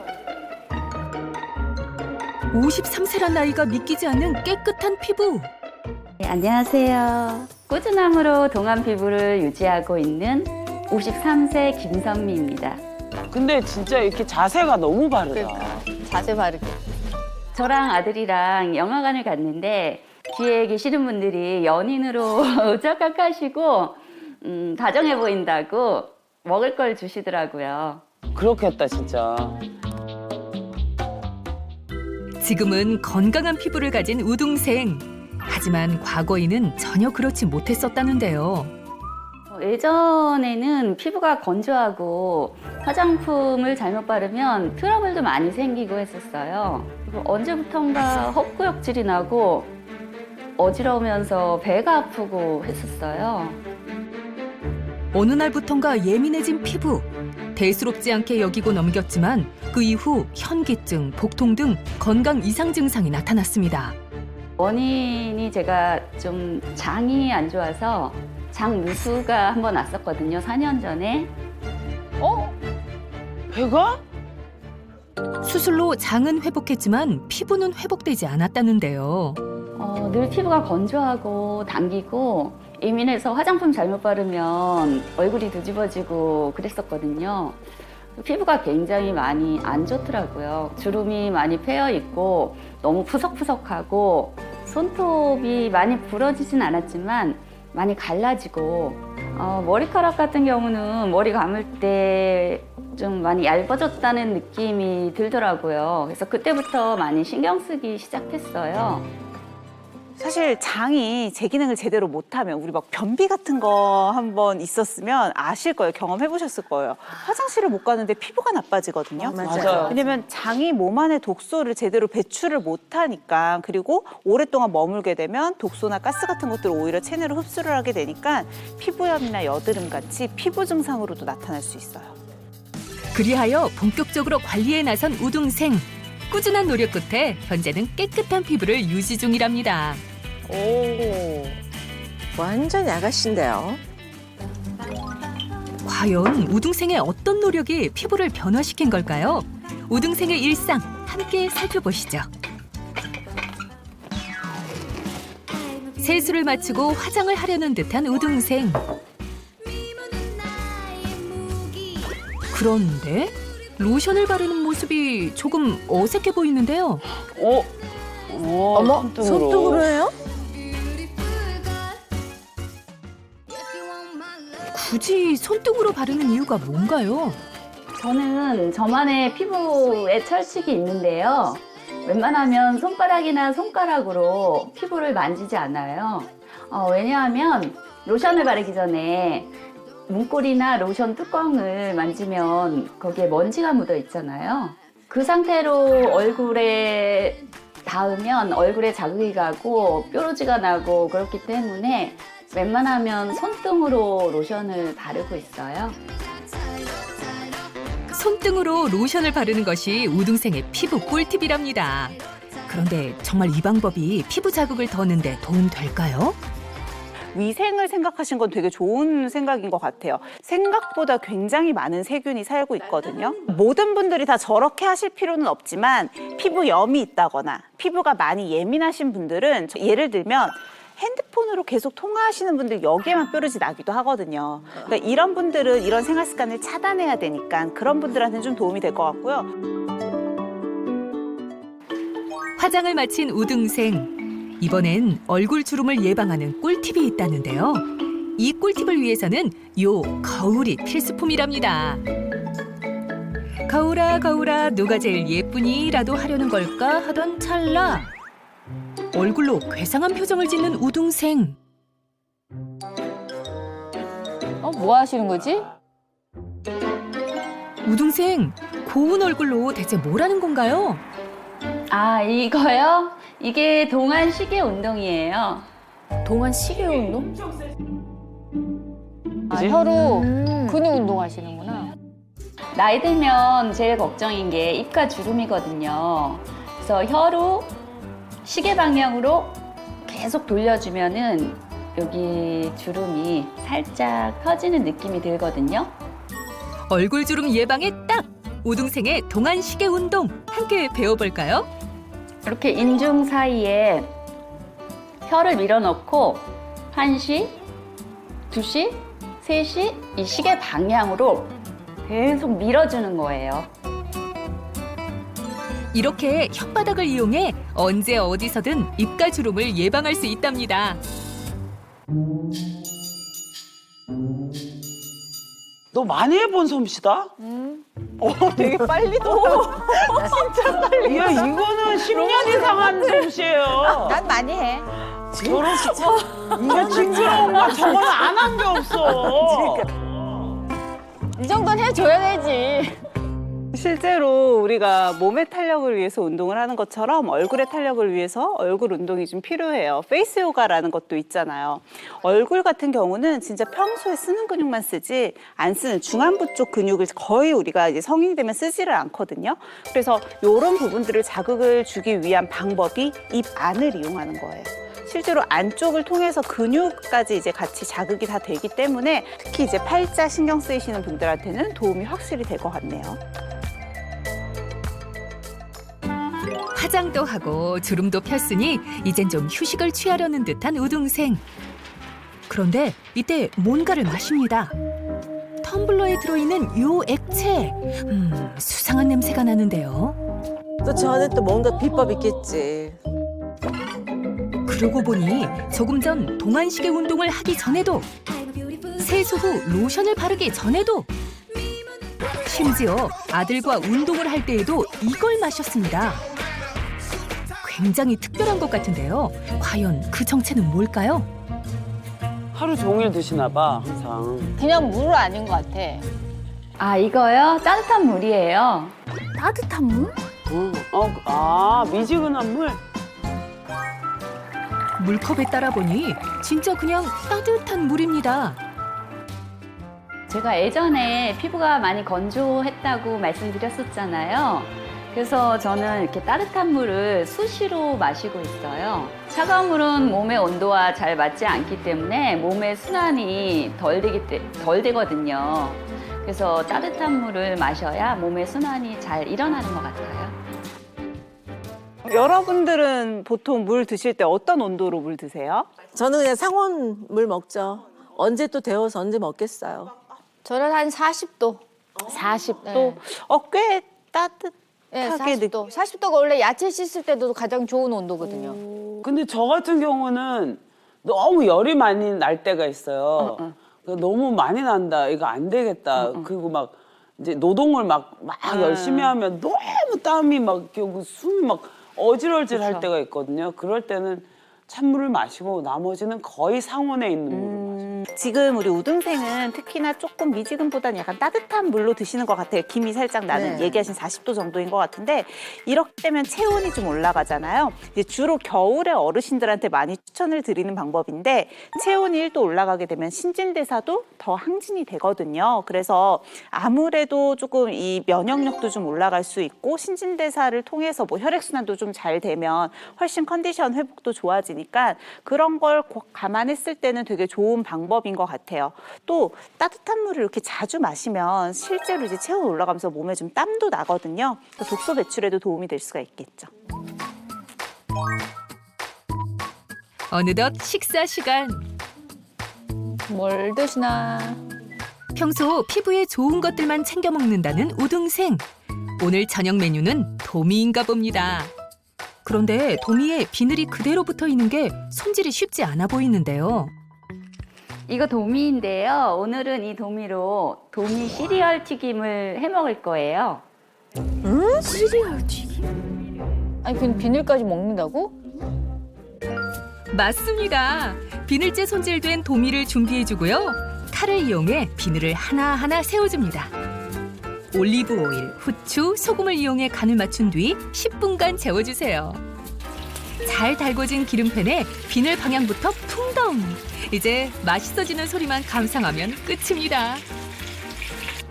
53세란 나이가 믿기지 않는 깨끗한 피부. 네, 안녕하세요. 꾸준함으로 동안 피부를 유지하고 있는 53세 김선미입니다. 근데 진짜 이렇게 자세가 너무 바르다. 자세 바르게. 저랑 아들이랑 영화관을 갔는데 뒤에 계시는 분들이 연인으로 착각하시고 다정해 보인다고 먹을 걸 주시더라고요. 그렇겠다, 진짜. 지금은 건강한 피부를 가진 우동생. 하지만 과거에는 전혀 그렇지 못했었다는데요. 예전에는 피부가 건조하고 화장품을 잘못 바르면 트러블도 많이 생기고 했었어요. 그리고 언제부턴가 헛구역질이 나고 어지러우면서 배가 아프고 했었어요. 어느 날부턴가 예민해진 피부. 대수롭지 않게 여기고 넘겼지만 그 이후 현기증, 복통 등 건강 이상 증상이 나타났습니다. 원인이 제가 좀 장이 안 좋아서 장 누수가 한번 왔었거든요. 4년 전에. 배가? 수술로 장은 회복했지만 피부는 회복되지 않았다는데요. 늘 피부가 건조하고 당기고 예민해서 화장품 잘못 바르면 얼굴이 뒤집어지고 그랬었거든요. 피부가 굉장히 많이 안 좋더라고요. 주름이 많이 패여 있고 너무 푸석푸석하고 손톱이 많이 부러지진 않았지만 많이 갈라지고 머리카락 같은 경우는 머리 감을 때 좀 많이 얇아졌다는 느낌이 들더라고요. 그래서 그때부터 많이 신경 쓰기 시작했어요. 사실 장이 제 기능을 제대로 못하면 우리 막 변비 같은 거 한번 있었으면 아실 거예요. 경험해 보셨을 거예요. 화장실을 못 가는데 피부가 나빠지거든요. 맞아요. 왜냐면 장이 몸 안에 독소를 제대로 배출을 못하니까 그리고 오랫동안 머물게 되면 독소나 가스 같은 것들을 오히려 체내로 흡수를 하게 되니까 피부염이나 여드름 같이 피부 증상으로도 나타날 수 있어요. 그리하여 본격적으로 관리에 나선 우등생. 꾸준한 노력 끝에 현재는 깨끗한 피부를 유지 중이랍니다. 오, 완전 아가씨인데요. 과연 우등생의 어떤 노력이 피부를 변화시킨 걸까요? 우등생의 일상 함께 살펴보시죠. 세수를 마치고 화장을 하려는 듯한 우등생. 그런데 로션을 바르는 모습이 조금 어색해 보이는데요. 어머, 손등으로 해요? 굳이 손등으로 바르는 이유가 뭔가요? 저는 저만의 피부에 철칙이 있는데요. 웬만하면 손바닥이나 손가락으로 피부를 만지지 않아요. 왜냐하면 로션을 바르기 전에 문고리나 로션 뚜껑을 만지면 거기에 먼지가 묻어 있잖아요. 그 상태로 얼굴에 닿으면 얼굴에 자극이 가고 뾰루지가 나고 그렇기 때문에 웬만하면 손등으로 로션을 바르고 있어요. 손등으로 로션을 바르는 것이 우등생의 피부 꿀팁이랍니다. 그런데 정말 이 방법이 피부 자극을 더는데 도움 될까요? 위생을 생각하신 건 되게 좋은 생각인 것 같아요. 생각보다 굉장히 많은 세균이 살고 있거든요. 모든 분들이 다 저렇게 하실 필요는 없지만 피부염이 있다거나 피부가 많이 예민하신 분들은 예를 들면 핸드폰으로 계속 통화하시는 분들 여기에만 뾰루지 나기도 하거든요. 그러니까 이런 분들은 이런 생활 습관을 차단해야 되니까 그런 분들한테는 좀 도움이 될 것 같고요. 화장을 마친 우등생. 이번엔 얼굴 주름을 예방하는 꿀팁이 있다는데요. 이 꿀팁을 위해서는 요 거울이 필수품이랍니다. 거울아 거울아 누가 제일 예쁘니라도 하려는 걸까 하던 찰나 얼굴로 괴상한 표정을 짓는 우등생. 뭐 하시는 거지? 우등생, 고운 얼굴로 대체 뭘 하는 건가요? 아, 이거요? 이게 동안 시계 운동이에요. 동안 시계 운동? 혀로 근육 운동 하시는구나. 나이 들면 제일 걱정인 게 입가 주름이거든요. 그래서 혀로 시계 방향으로 계속 돌려주면은 여기 주름이 살짝 펴지는 느낌이 들거든요. 얼굴 주름 예방에 딱! 우등생의 동안 시계 운동 함께 배워볼까요? 이렇게 인중 사이에 혀를 밀어넣고 1시, 2시, 3시 이 시계 방향으로 계속 밀어주는 거예요. 이렇게 혓바닥을 이용해 언제 어디서든 입가 주름을 예방할 수 있답니다. 너 많이 해본 솜씨다? 되게 빨리 진짜 빨리. 야, 이거는 10년 이상 한 솜씨예요. 난 많이 해. 저런 이게 징그러운 거 저거는 안 한 게 없어. 이 정도는 해줘야 되지. 실제로 우리가 몸의 탄력을 위해서 운동을 하는 것처럼 얼굴의 탄력을 위해서 얼굴 운동이 좀 필요해요. 페이스 요가라는 것도 있잖아요. 얼굴 같은 경우는 진짜 평소에 쓰는 근육만 쓰지 안 쓰는 중안부 쪽 근육을 거의 우리가 이제 성인이 되면 쓰지를 않거든요. 그래서 이런 부분들을 자극을 주기 위한 방법이 입 안을 이용하는 거예요. 실제로 안쪽을 통해서 근육까지 이제 같이 자극이 다 되기 때문에 특히 이제 팔자 신경 쓰이시는 분들한테는 도움이 확실히 될 것 같네요. 화장도 하고 주름도 폈으니 이젠 좀 휴식을 취하려는 듯한 우등생. 그런데 이때 뭔가를 마십니다. 텀블러에 들어있는 요 액체. 수상한 냄새가 나는데요. 또 저 안에 또 뭔가 비법 있겠지. 그러고 보니 조금 전 동안시계 운동을 하기 전에도 세수 후 로션을 바르기 전에도 심지어 아들과 운동을 할 때에도 이걸 마셨습니다. 굉장히 특별한 것 같은데요. 과연 그 정체는 뭘까요? 하루 종일 드시나 봐 항상. 그냥 물 아닌 것 같아. 아, 이거요? 따뜻한 물이에요. 따뜻한 물? 미지근한 물. 물컵에 따라 보니 진짜 그냥 따뜻한 물입니다. 제가 예전에 피부가 많이 건조했다고 말씀드렸었잖아요. 그래서 저는 이렇게 따뜻한 물을 수시로 마시고 있어요. 차가운 물은 몸의 온도와 잘 맞지 않기 때문에 몸의 순환이 덜 되거든요. 그래서 따뜻한 물을 마셔야 몸의 순환이 잘 일어나는 것 같아요. 여러분들은 보통 물 드실 때 어떤 온도로 물 드세요? 저는 그냥 상온 물 먹죠. 언제 또 데워서 언제 먹겠어요. 저는 한 40도. 40도? 네. 꽤 따뜻하게 네, 40도. 40도가 원래 야채 씻을 때도 가장 좋은 온도거든요. 근데 저 같은 경우는 너무 열이 많이 날 때가 있어요. 너무 많이 난다. 이거 안 되겠다. 그리고 막 이제 노동을 막 열심히 하면 너무 땀이 막 이렇게 숨이 막 어질어질 할 때가 있거든요. 그럴 때는 찬물을 마시고 나머지는 거의 상온에 있는 물을 마셔요. 지금 우리 우등생은 특히나 조금 미지근보다는 약간 따뜻한 물로 드시는 것 같아요. 김이 살짝 나는 네. 얘기하신 40도 정도인 것 같은데 이렇게 되면 체온이 좀 올라가잖아요. 이제 주로 겨울에 어르신들한테 많이 추천을 드리는 방법인데 체온이 1도 올라가게 되면 신진대사도 더 항진이 되거든요. 그래서 아무래도 조금 이 면역력도 좀 올라갈 수 있고 신진대사를 통해서 뭐 혈액순환도 좀 잘 되면 훨씬 컨디션 회복도 좋아지니까 그런 걸 감안했을 때는 되게 좋은 방법인 것 같아요. 또 따뜻한 물을 이렇게 자주 마시면 실제로 이제 체온 올라가면서 몸에 좀 땀도 나거든요. 독소 배출에도 도움이 될 수가 있겠죠. 어느덧 식사 시간. 뭘 드시나. 평소 피부에 좋은 것들만 챙겨 먹는다는 우등생. 오늘 저녁 메뉴는 도미인가 봅니다. 그런데 도미에 비늘이 그대로 붙어 있는 게 손질이 쉽지 않아 보이는데요. 이거 도미인데요. 오늘은 이 도미로 도미 시리얼 튀김을 해 먹을 거예요. 시리얼 튀김? 아니, 그 비늘까지 먹는다고? 맞습니다. 비늘째 손질된 도미를 준비해주고요. 칼을 이용해 비늘을 하나하나 세워줍니다. 올리브 오일, 후추, 소금을 이용해 간을 맞춘 뒤 10분간 재워주세요. 잘 달궈진 기름팬에 비늘 방향부터 풍덩! 이제 맛있어지는 소리만 감상하면 끝입니다.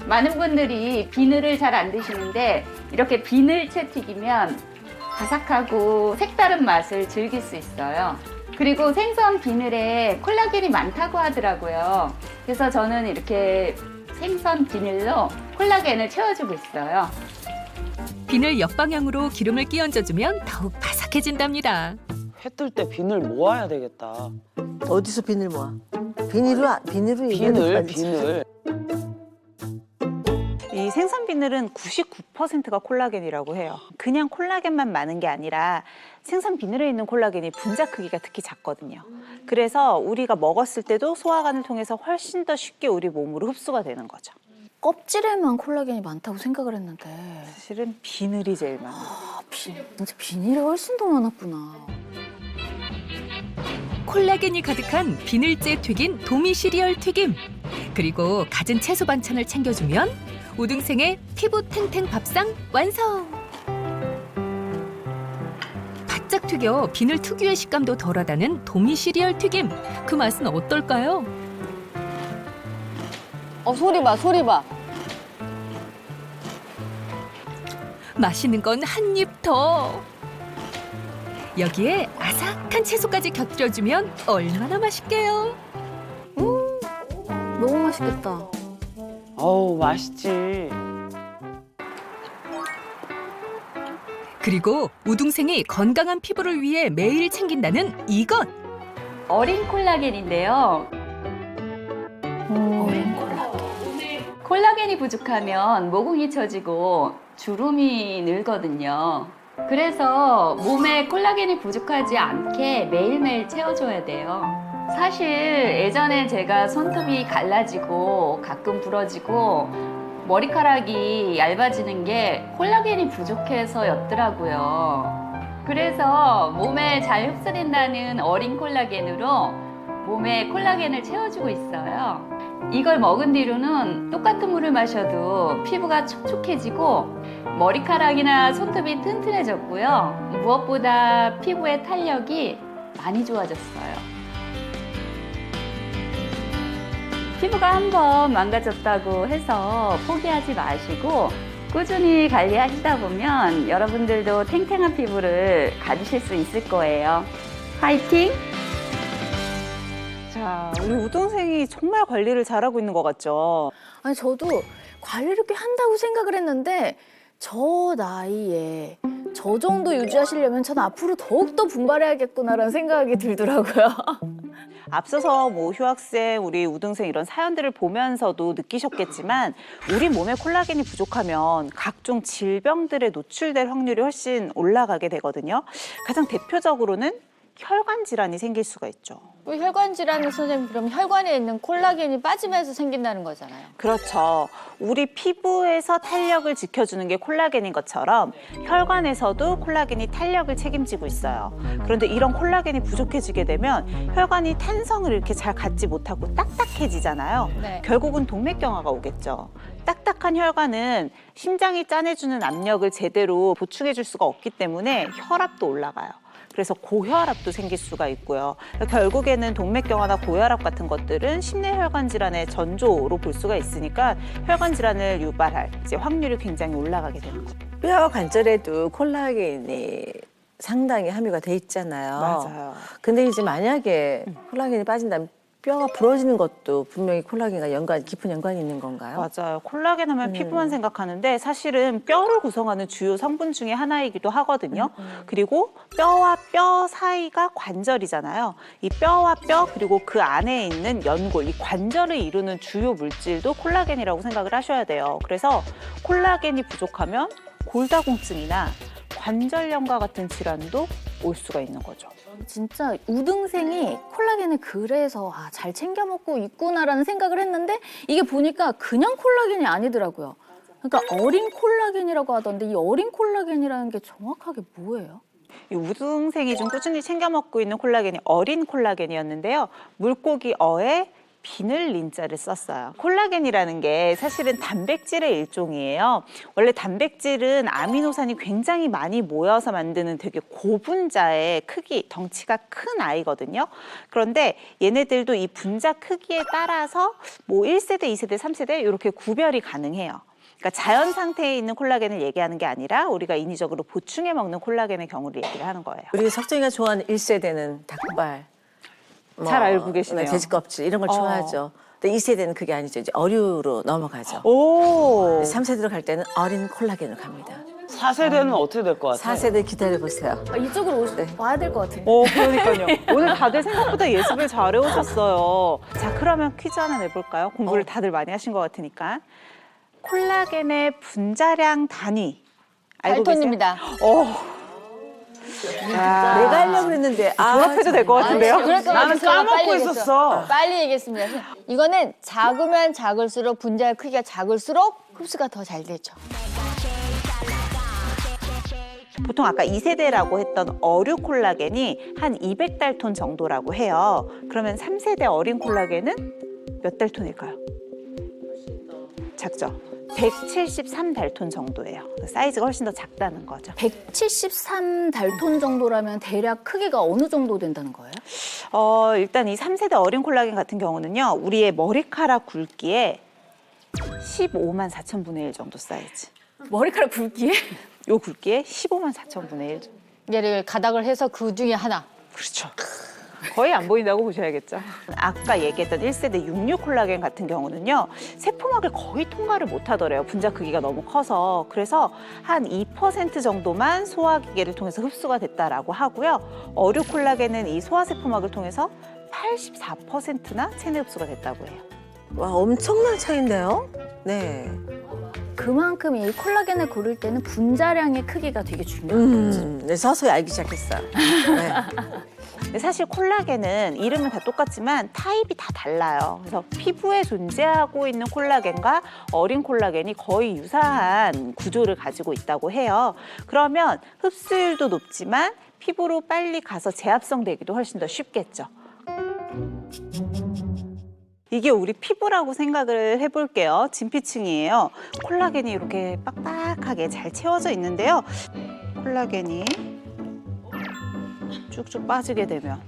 많은 분들이 비늘을 잘 안 드시는데 이렇게 비늘채 튀기면 바삭하고 색다른 맛을 즐길 수 있어요. 그리고 생선 비늘에 콜라겐이 많다고 하더라고요. 그래서 저는 이렇게 생선 비늘로 콜라겐을 채워주고 있어요. 비늘 옆방향으로 기름을 끼얹어주면 더욱 바삭해진답니다. 회 뜰 때 비늘 모아야 되겠다. 어디서 비늘 모아? 비늘로 얘기하는 비늘. 이 생선 비늘은 99%가 콜라겐이라고 해요. 그냥 콜라겐만 많은 게 아니라 생선 비늘에 있는 콜라겐이 분자 크기가 특히 작거든요. 그래서 우리가 먹었을 때도 소화관을 통해서 훨씬 더 쉽게 우리 몸으로 흡수가 되는 거죠. 껍질에만 콜라겐이 많다고 생각을 했는데 사실은 비늘이 제일 많아요. 진짜 비닐이 훨씬 더 많았구나. 콜라겐이 가득한 비늘째 튀긴 도미 시리얼 튀김. 그리고 갖은 채소 반찬을 챙겨주면 우등생의 피부 탱탱 밥상 완성! 바짝 튀겨 비늘 특유의 식감도 덜하다는 도미 시리얼 튀김. 그 맛은 어떨까요? 소리 봐, 소리 봐. 맛있는 건 한 입 더. 여기에 아삭한 채소까지 곁들여주면 얼마나 맛있게요. 너무 맛있겠다. 어우 맛있지. 그리고 우등생이 건강한 피부를 위해 매일 챙긴다는 이것. 어린 콜라겐인데요. 어린 콜라겐. 콜라겐이 부족하면 모공이 처지고 주름이 늘거든요. 그래서 몸에 콜라겐이 부족하지 않게 매일매일 채워줘야 돼요. 사실 예전에 제가 손톱이 갈라지고 가끔 부러지고 머리카락이 얇아지는 게 콜라겐이 부족해서였더라고요. 그래서 몸에 잘 흡수된다는 어린 콜라겐으로 몸에 콜라겐을 채워주고 있어요. 이걸 먹은 뒤로는 똑같은 물을 마셔도 피부가 촉촉해지고 머리카락이나 손톱이 튼튼해졌고요. 무엇보다 피부의 탄력이 많이 좋아졌어요. 피부가 한번 망가졌다고 해서 포기하지 마시고 꾸준히 관리하시다 보면 여러분들도 탱탱한 피부를 가지실 수 있을 거예요. 화이팅! 자, 우리 우동생이 정말 관리를 잘하고 있는 것 같죠? 아니 저도 관리를 꽤 한다고 생각을 했는데 저 나이에 저 정도 유지하시려면 전 앞으로 더욱더 분발해야겠구나라는 생각이 들더라고요. 앞서서 뭐 휴학생, 우리 우등생 이런 사연들을 보면서도 느끼셨겠지만 우리 몸에 콜라겐이 부족하면 각종 질병들에 노출될 확률이 훨씬 올라가게 되거든요. 가장 대표적으로는 혈관 질환이 생길 수가 있죠. 혈관 질환은 선생님 그럼 혈관에 있는 콜라겐이 빠지면서 생긴다는 거잖아요. 그렇죠. 우리 피부에서 탄력을 지켜주는 게 콜라겐인 것처럼 혈관에서도 콜라겐이 탄력을 책임지고 있어요. 그런데 이런 콜라겐이 부족해지게 되면 혈관이 탄성을 이렇게 잘 갖지 못하고 딱딱해지잖아요. 네. 결국은 동맥경화가 오겠죠. 딱딱한 혈관은 심장이 짜내주는 압력을 제대로 보충해줄 수가 없기 때문에 혈압도 올라가요. 그래서 고혈압도 생길 수가 있고요. 결국에는 동맥경화나 고혈압 같은 것들은 심내혈관 질환의 전조로 볼 수가 있으니까 혈관 질환을 유발할 이제 확률이 굉장히 올라가게 되는 거죠. 뼈 관절에도 콜라겐이 상당히 함유가 돼 있잖아요. 맞아요. 근데 이제 만약에 콜라겐이 빠진다면 뼈가 부러지는 것도 분명히 콜라겐과 깊은 연관이 있는 건가요? 맞아요. 콜라겐 하면 피부만 생각하는데 사실은 뼈를 구성하는 주요 성분 중에 하나이기도 하거든요. 그리고 뼈와 뼈 사이가 관절이잖아요. 이 뼈와 뼈 그리고 그 안에 있는 연골, 이 관절을 이루는 주요 물질도 콜라겐이라고 생각을 하셔야 돼요. 그래서 콜라겐이 부족하면 골다공증이나 관절염과 같은 질환도 올 수가 있는 거죠. 진짜 우등생이 콜라겐을 그래서 잘 챙겨 먹고 있구나라는 생각을 했는데 이게 보니까 그냥 콜라겐이 아니더라고요. 그러니까 어린 콜라겐이라고 하던데 이 어린 콜라겐이라는 게 정확하게 뭐예요? 이 우등생이 좀 꾸준히 챙겨 먹고 있는 콜라겐이 어린 콜라겐이었는데요. 물고기 어에 비늘린자를 썼어요. 콜라겐이라는 게 사실은 단백질의 일종이에요. 원래 단백질은 아미노산이 굉장히 많이 모여서 만드는 되게 고분자의 크기, 덩치가 큰 아이거든요. 그런데 얘네들도 이 분자 크기에 따라서 뭐 1세대, 2세대, 3세대 이렇게 구별이 가능해요. 그러니까 자연 상태에 있는 콜라겐을 얘기하는 게 아니라 우리가 인위적으로 보충해 먹는 콜라겐의 경우를 얘기를 하는 거예요. 우리 석정이가 좋아하는 1세대는 닭발. 잘 알고 계시네요. 돼지 껍질 이런 걸 좋아하죠. 근데 2세대는 그게 아니죠. 이제 어류로 넘어가죠. 오. 3세대로 갈 때는 어린 콜라겐으로 갑니다. 4세대는 어떻게 될 것 같아요? 4세대 기다려보세요. 이쪽으로 와야 될 것 같은데. 그러니까요. 오늘 다들 생각보다 예습을 잘해 오셨어요. 자, 그러면 퀴즈 하나 내볼까요? 공부를 다들 많이 하신 것 같으니까. 콜라겐의 분자량 단위 알고 달톤입니다. 계세요? 내가 하려고 했는데 졸업해도 될 것 같은데요? 나는 까먹고 있었어. 빨리 얘기했습니다. 이거는 작으면 작을수록 분자의 크기가 작을수록 흡수가 더 잘 되죠. 보통 아까 2세대라고 했던 어류 콜라겐이 한 200달톤 정도라고 해요. 그러면 3세대 어린 콜라겐은 몇 달톤일까요? 작죠? 173달톤 정도예요. 사이즈가 훨씬 더 작다는 거죠. 173달톤 정도라면 대략 크기가 어느 정도 된다는 거예요? 일단 이 3세대 어린 콜라겐 같은 경우는요. 우리의 머리카락 굵기에 15만 4천 분의 1 정도 사이즈. 머리카락 굵기에? 요 굵기에 15만 4천 분의 1. 얘를 가닥을 해서 그 중에 하나. 그렇죠. 거의 안 보인다고 보셔야겠죠. 아까 얘기했던 1세대 육류 콜라겐 같은 경우는요. 세포막을 거의 통과를 못하더래요. 분자 크기가 너무 커서. 그래서 한 2% 정도만 소화기계를 통해서 흡수가 됐다라고 하고요. 어류 콜라겐은 이 소화세포막을 통해서 84%나 체내 흡수가 됐다고 해요. 와, 엄청난 차이인데요? 네. 그만큼 이 콜라겐을 고를 때는 분자량의 크기가 되게 중요한 거지. 네, 서서히 알기 시작했어요. 네. 근데 사실 콜라겐은 이름은 다 똑같지만 타입이 다 달라요. 그래서 피부에 존재하고 있는 콜라겐과 어린 콜라겐이 거의 유사한 구조를 가지고 있다고 해요. 그러면 흡수율도 높지만 피부로 빨리 가서 재합성되기도 훨씬 더 쉽겠죠. 이게 우리 피부라고 생각을 해볼게요. 진피층이에요. 콜라겐이 이렇게 빡빡하게 잘 채워져 있는데요. 콜라겐이 쭉쭉 빠지게 되면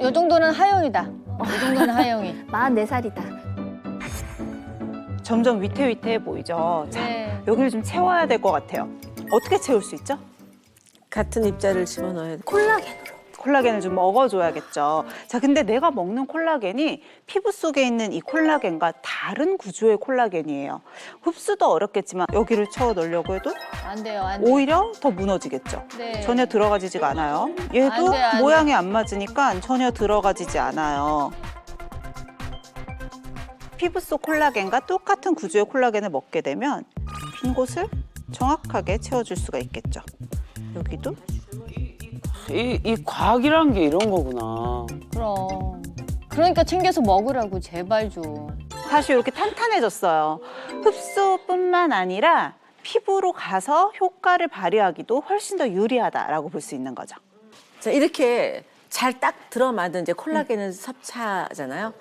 요 정도는 하영이다. 요 정도는 하영이. 44살이다. 점점 위태위태해 보이죠. 자, 네. 여기를 좀 채워야 될 것 같아요. 어떻게 채울 수 있죠? 같은 입자를 집어넣어야 돼. 콜라겐으로. 콜라겐을 좀 먹어줘야겠죠. 자, 근데 내가 먹는 콜라겐이 피부 속에 있는 이 콜라겐과 다른 구조의 콜라겐이에요. 흡수도 어렵겠지만 여기를 채워 넣으려고 해도 안 돼요, 안 돼요. 오히려 더 무너지겠죠. 네. 전혀 들어가지지가 않아요. 얘도 안 돼, 안 돼. 모양이 안 맞으니까 전혀 들어가지지 않아요. 피부 속 콜라겐과 똑같은 구조의 콜라겐을 먹게 되면 빈 곳을 정확하게 채워줄 수가 있겠죠. 여기도 이 과학이란 게 이런 거구나. 그럼. 그러니까 챙겨서 먹으라고 제발 좀. 사실 이렇게 탄탄해졌어요. 흡수뿐만 아니라 피부로 가서 효과를 발휘하기도 훨씬 더 유리하다라고 볼 수 있는 거죠. 자, 이렇게 잘 딱 들어맞은 이제 콜라겐을 섭취하잖아요.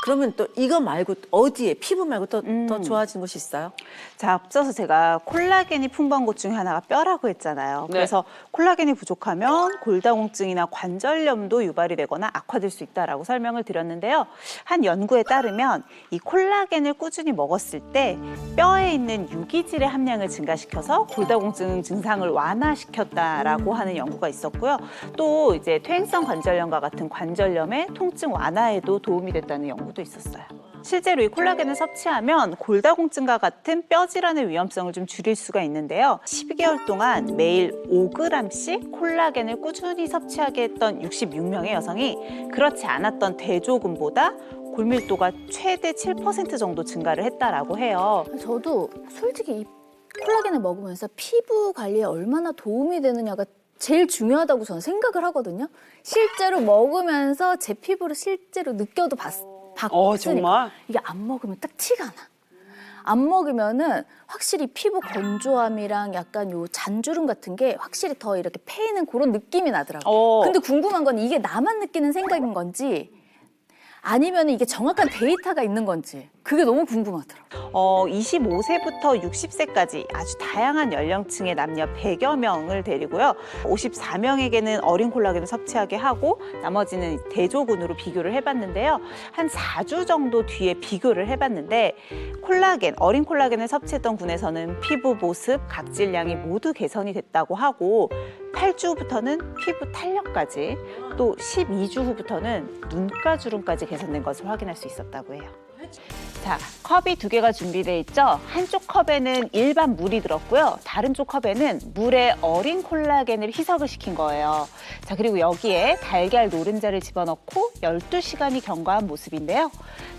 그러면 또 이거 말고 어디에 피부 말고 또 더 좋아진 곳이 있어요? 자, 앞서서 제가 콜라겐이 풍부한 곳 중에 하나가 뼈라고 했잖아요. 네. 그래서 콜라겐이 부족하면 골다공증이나 관절염도 유발이 되거나 악화될 수 있다라고 설명을 드렸는데요. 한 연구에 따르면 이 콜라겐을 꾸준히 먹었을 때 뼈에 있는 유기질의 함량을 증가시켜서 골다공증 증상을 완화시켰다라고 하는 연구가 있었고요. 또 이제 퇴행성 관절염과 같은 관절염의 통증 완화에도 도움이 됐다는 연구도 있었어요. 실제로 이 콜라겐을 섭취하면 골다공증과 같은 뼈 질환의 위험성을 좀 줄일 수가 있는데요. 12개월 동안 매일 5g씩 콜라겐을 꾸준히 섭취하게 했던 66명의 여성이 그렇지 않았던 대조군보다 골밀도가 최대 7% 정도 증가를 했다라고 해요. 저도 솔직히 이 콜라겐을 먹으면서 피부 관리에 얼마나 도움이 되느냐가 제일 중요하다고 저는 생각을 하거든요. 실제로 먹으면서 제 피부를 실제로 느껴도 봤으니까. 정말? 이게 안 먹으면 딱 티가 나. 안 먹으면은 확실히 피부 건조함이랑 약간 요 잔주름 같은 게 확실히 더 이렇게 패이는 그런 느낌이 나더라고요. 근데 궁금한 건 이게 나만 느끼는 생각인 건지 아니면 이게 정확한 데이터가 있는 건지 그게 너무 궁금하더라고요. 25세부터 60세까지 아주 다양한 연령층의 남녀 100여 명을 데리고요. 54명에게는 어린 콜라겐을 섭취하게 하고 나머지는 대조군으로 비교를 해봤는데요. 한 4주 정도 뒤에 비교를 해봤는데 콜라겐, 어린 콜라겐을 섭취했던 군에서는 피부 모습, 각질량이 모두 개선이 됐다고 하고 8주부터는 피부 탄력까지 또 12주 후부터는 눈가 주름까지 개선된 것을 확인할 수 있었다고 해요. 자, 컵이 2개가 준비되어 있죠. 한쪽 컵에는 일반 물이 들었고요. 다른 쪽 컵에는 물에 어린 콜라겐을 희석을 시킨 거예요. 자, 그리고 여기에 달걀 노른자를 집어넣고 12시간이 경과한 모습인데요.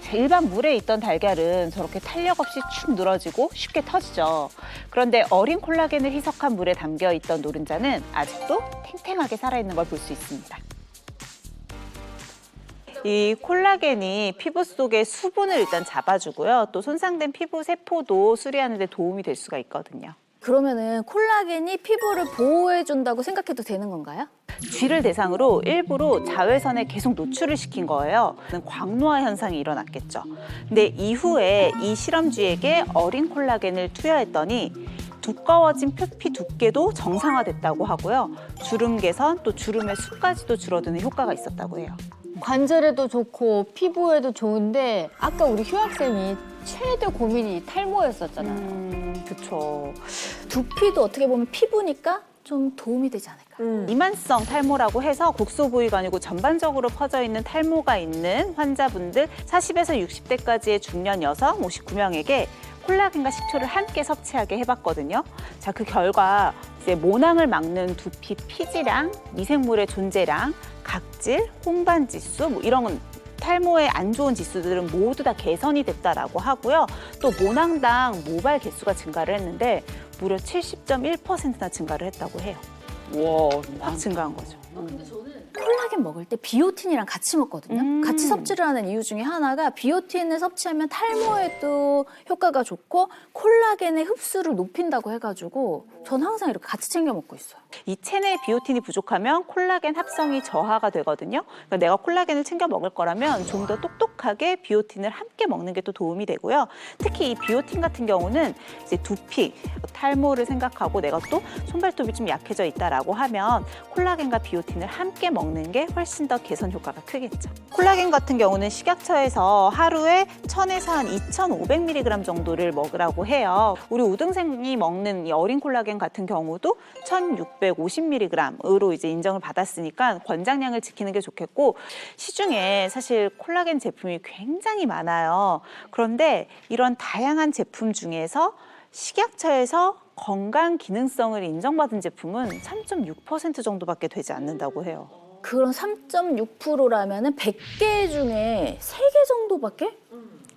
자, 일반 물에 있던 달걀은 저렇게 탄력 없이 축 늘어지고 쉽게 터지죠. 그런데 어린 콜라겐을 희석한 물에 담겨 있던 노른자는 아직도 탱탱하게 살아있는 걸 볼 수 있습니다. 이 콜라겐이 피부 속의 수분을 일단 잡아주고요. 또 손상된 피부 세포도 수리하는 데 도움이 될 수가 있거든요. 그러면은 콜라겐이 피부를 보호해준다고 생각해도 되는 건가요? 쥐를 대상으로 일부러 자외선에 계속 노출을 시킨 거예요. 광노화 현상이 일어났겠죠. 근데 이후에 이 실험쥐에게 어린 콜라겐을 투여했더니 두꺼워진 표피 두께도 정상화됐다고 하고요. 주름 개선, 또 주름의 수까지도 줄어드는 효과가 있었다고 해요. 관절에도 좋고 피부에도 좋은데 아까 우리 휴학생이 최대 고민이 탈모였었잖아요. 그렇죠. 두피도 어떻게 보면 피부니까 좀 도움이 되지 않을까? 이만성 탈모라고 해서 국소부위가 전반적으로 퍼져 있는 탈모가 있는 환자분들 40에서 60대까지의 중년 여성 59명에게 콜라겐과 식초를 함께 섭취하게 해봤거든요. 자, 그 결과 이제 모낭을 막는 두피 피지량, 미생물의 존재량, 각질, 홍반 지수 뭐 이런 탈모에 안 좋은 지수들은 모두 다 개선이 됐다라고 하고요. 또 모낭당 모발 개수가 증가를 했는데 무려 70.1%나 증가를 했다고 해요. 와, 확 증가한 거죠. 근데 저는 콜라겐 먹을 때 비오틴이랑 같이 먹거든요. 같이 섭취를 하는 이유 중에 하나가 비오틴을 섭취하면 탈모에도 효과가 좋고 콜라겐의 흡수를 높인다고 해가지고 전 항상 이렇게 같이 챙겨 먹고 있어요. 이 체내에 비오틴이 부족하면 콜라겐 합성이 저하가 되거든요. 그러니까 내가 콜라겐을 챙겨 먹을 거라면 좀 더 똑똑하게 비오틴을 함께 먹는 게 또 도움이 되고요. 특히 이 비오틴 같은 경우는 이제 두피, 탈모를 생각하고 내가 또 손발톱이 좀 약해져 있다라고 하면 콜라겐과 비오틴을 함께 먹는 게 훨씬 더 개선 효과가 크겠죠. 콜라겐 같은 경우는 식약처에서 하루에 1000에서 한 2500mg 정도를 먹으라고 해요. 우리 우등생이 먹는 이 어린 콜라겐 같은 경우도 1650mg으로 이제 인정을 받았으니까 권장량을 지키는 게 좋겠고, 시중에 사실 콜라겐 제품이 굉장히 많아요. 그런데 이런 다양한 제품 중에서 식약처에서 건강 기능성을 인정받은 제품은 3.6% 정도밖에 되지 않는다고 해요. 그런 3.6%라면은 100개 중에 3개 정도밖에?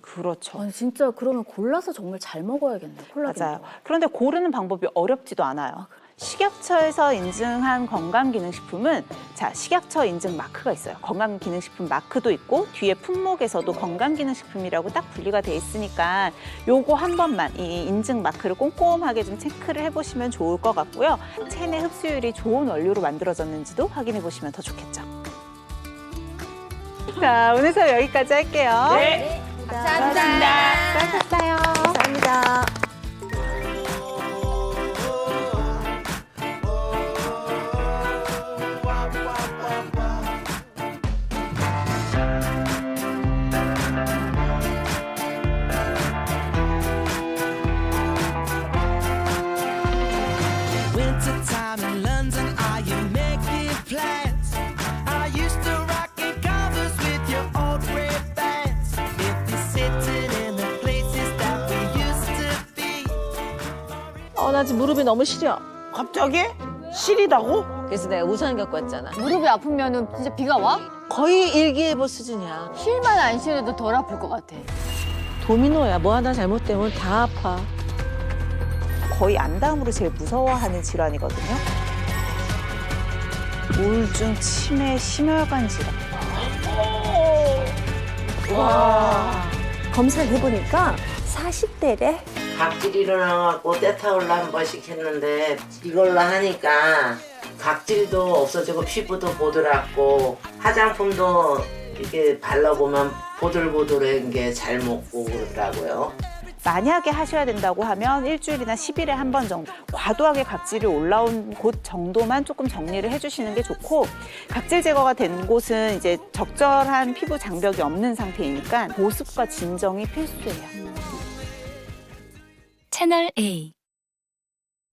그렇죠. 아니 진짜 그러면 골라서 정말 잘 먹어야겠네, 콜라겐. 맞아요. 그런데 고르는 방법이 어렵지도 않아요. 식약처에서 인증한 건강기능식품은 자, 식약처 인증 마크가 있어요. 건강기능식품 마크도 있고 뒤에 품목에서도 건강기능식품이라고 딱 분리가 돼 있으니까 요거 한 번만 이 인증 마크를 꼼꼼하게 좀 체크를 해보시면 좋을 것 같고요. 체내 흡수율이 좋은 원료로 만들어졌는지도 확인해 보시면 더 좋겠죠. 자, 오늘 수업 여기까지 할게요. 네. 감사합니다. 수고하셨어요. 감사합니다. Wintertime in London, are you making plans? Are you still rocking covers with your old red bands? If you're sitting in the places that we used to be. 나 지금 무릎이 너무 시려. 갑자기? 시리다고? 그래서 내가 우산 갖고 왔잖아. 무릎이 아프면은 진짜 비가 와? 거의 일기예보 수준이야. 힐만 안 신어도 덜 아플 것 같아. 도미노야. 뭐 하나 잘못되면 다 아파. 거의 안담으로 제일 무서워하는 질환이거든요. 우울증, 치매, 심혈관 질환. 검사를 해보니까 40대래. 각질이 일어나갖고 때타올라 한 번씩 했는데 이걸로 하니까 각질도 없어지고 피부도 보드랍고 화장품도 이렇게 발라보면 보들보들한 게 잘 먹고 그러더라고요. 만약에 하셔야 된다고 하면 일주일이나 10일에 한 번 정도 과도하게 각질이 올라온 곳 정도만 조금 정리를 해주시는 게 좋고, 각질 제거가 된 곳은 이제 적절한 피부 장벽이 없는 상태이니까 보습과 진정이 필수예요. 채널 A